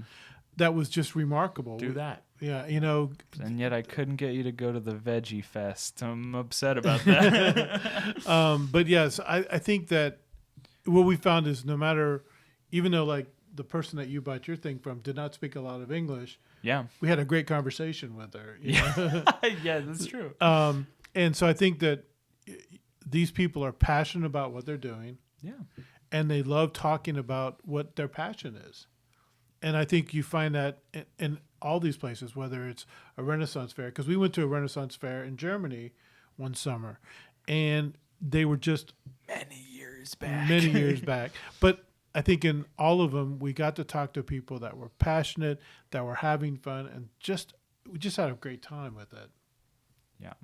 That was just remarkable. Do that. Yeah, And yet I couldn't get you to go to the Veggie Fest. I'm upset about that. but yes, I think that what we found is no matter, even though like the person that you bought your thing from did not speak a lot of English, yeah, we had a great conversation with her. Yeah, yeah, that's true. And so I think that these people are passionate about what they're doing. Yeah. And they love talking about what their passion is. And I think you find that in all these places, whether it's a Renaissance fair, because we went to a Renaissance fair in Germany one summer, and they were just many years back. But I think in all of them, we got to talk to people that were passionate, that were having fun, and we just had a great time with it. Yeah.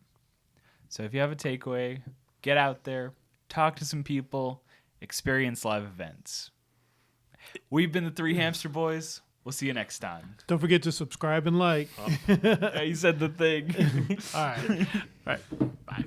So if you have a takeaway, get out there, talk to some people, experience live events. We've been the Three Hamster Boys. We'll see you next time. Don't forget to subscribe and like. You said the thing. All right. All right. Bye.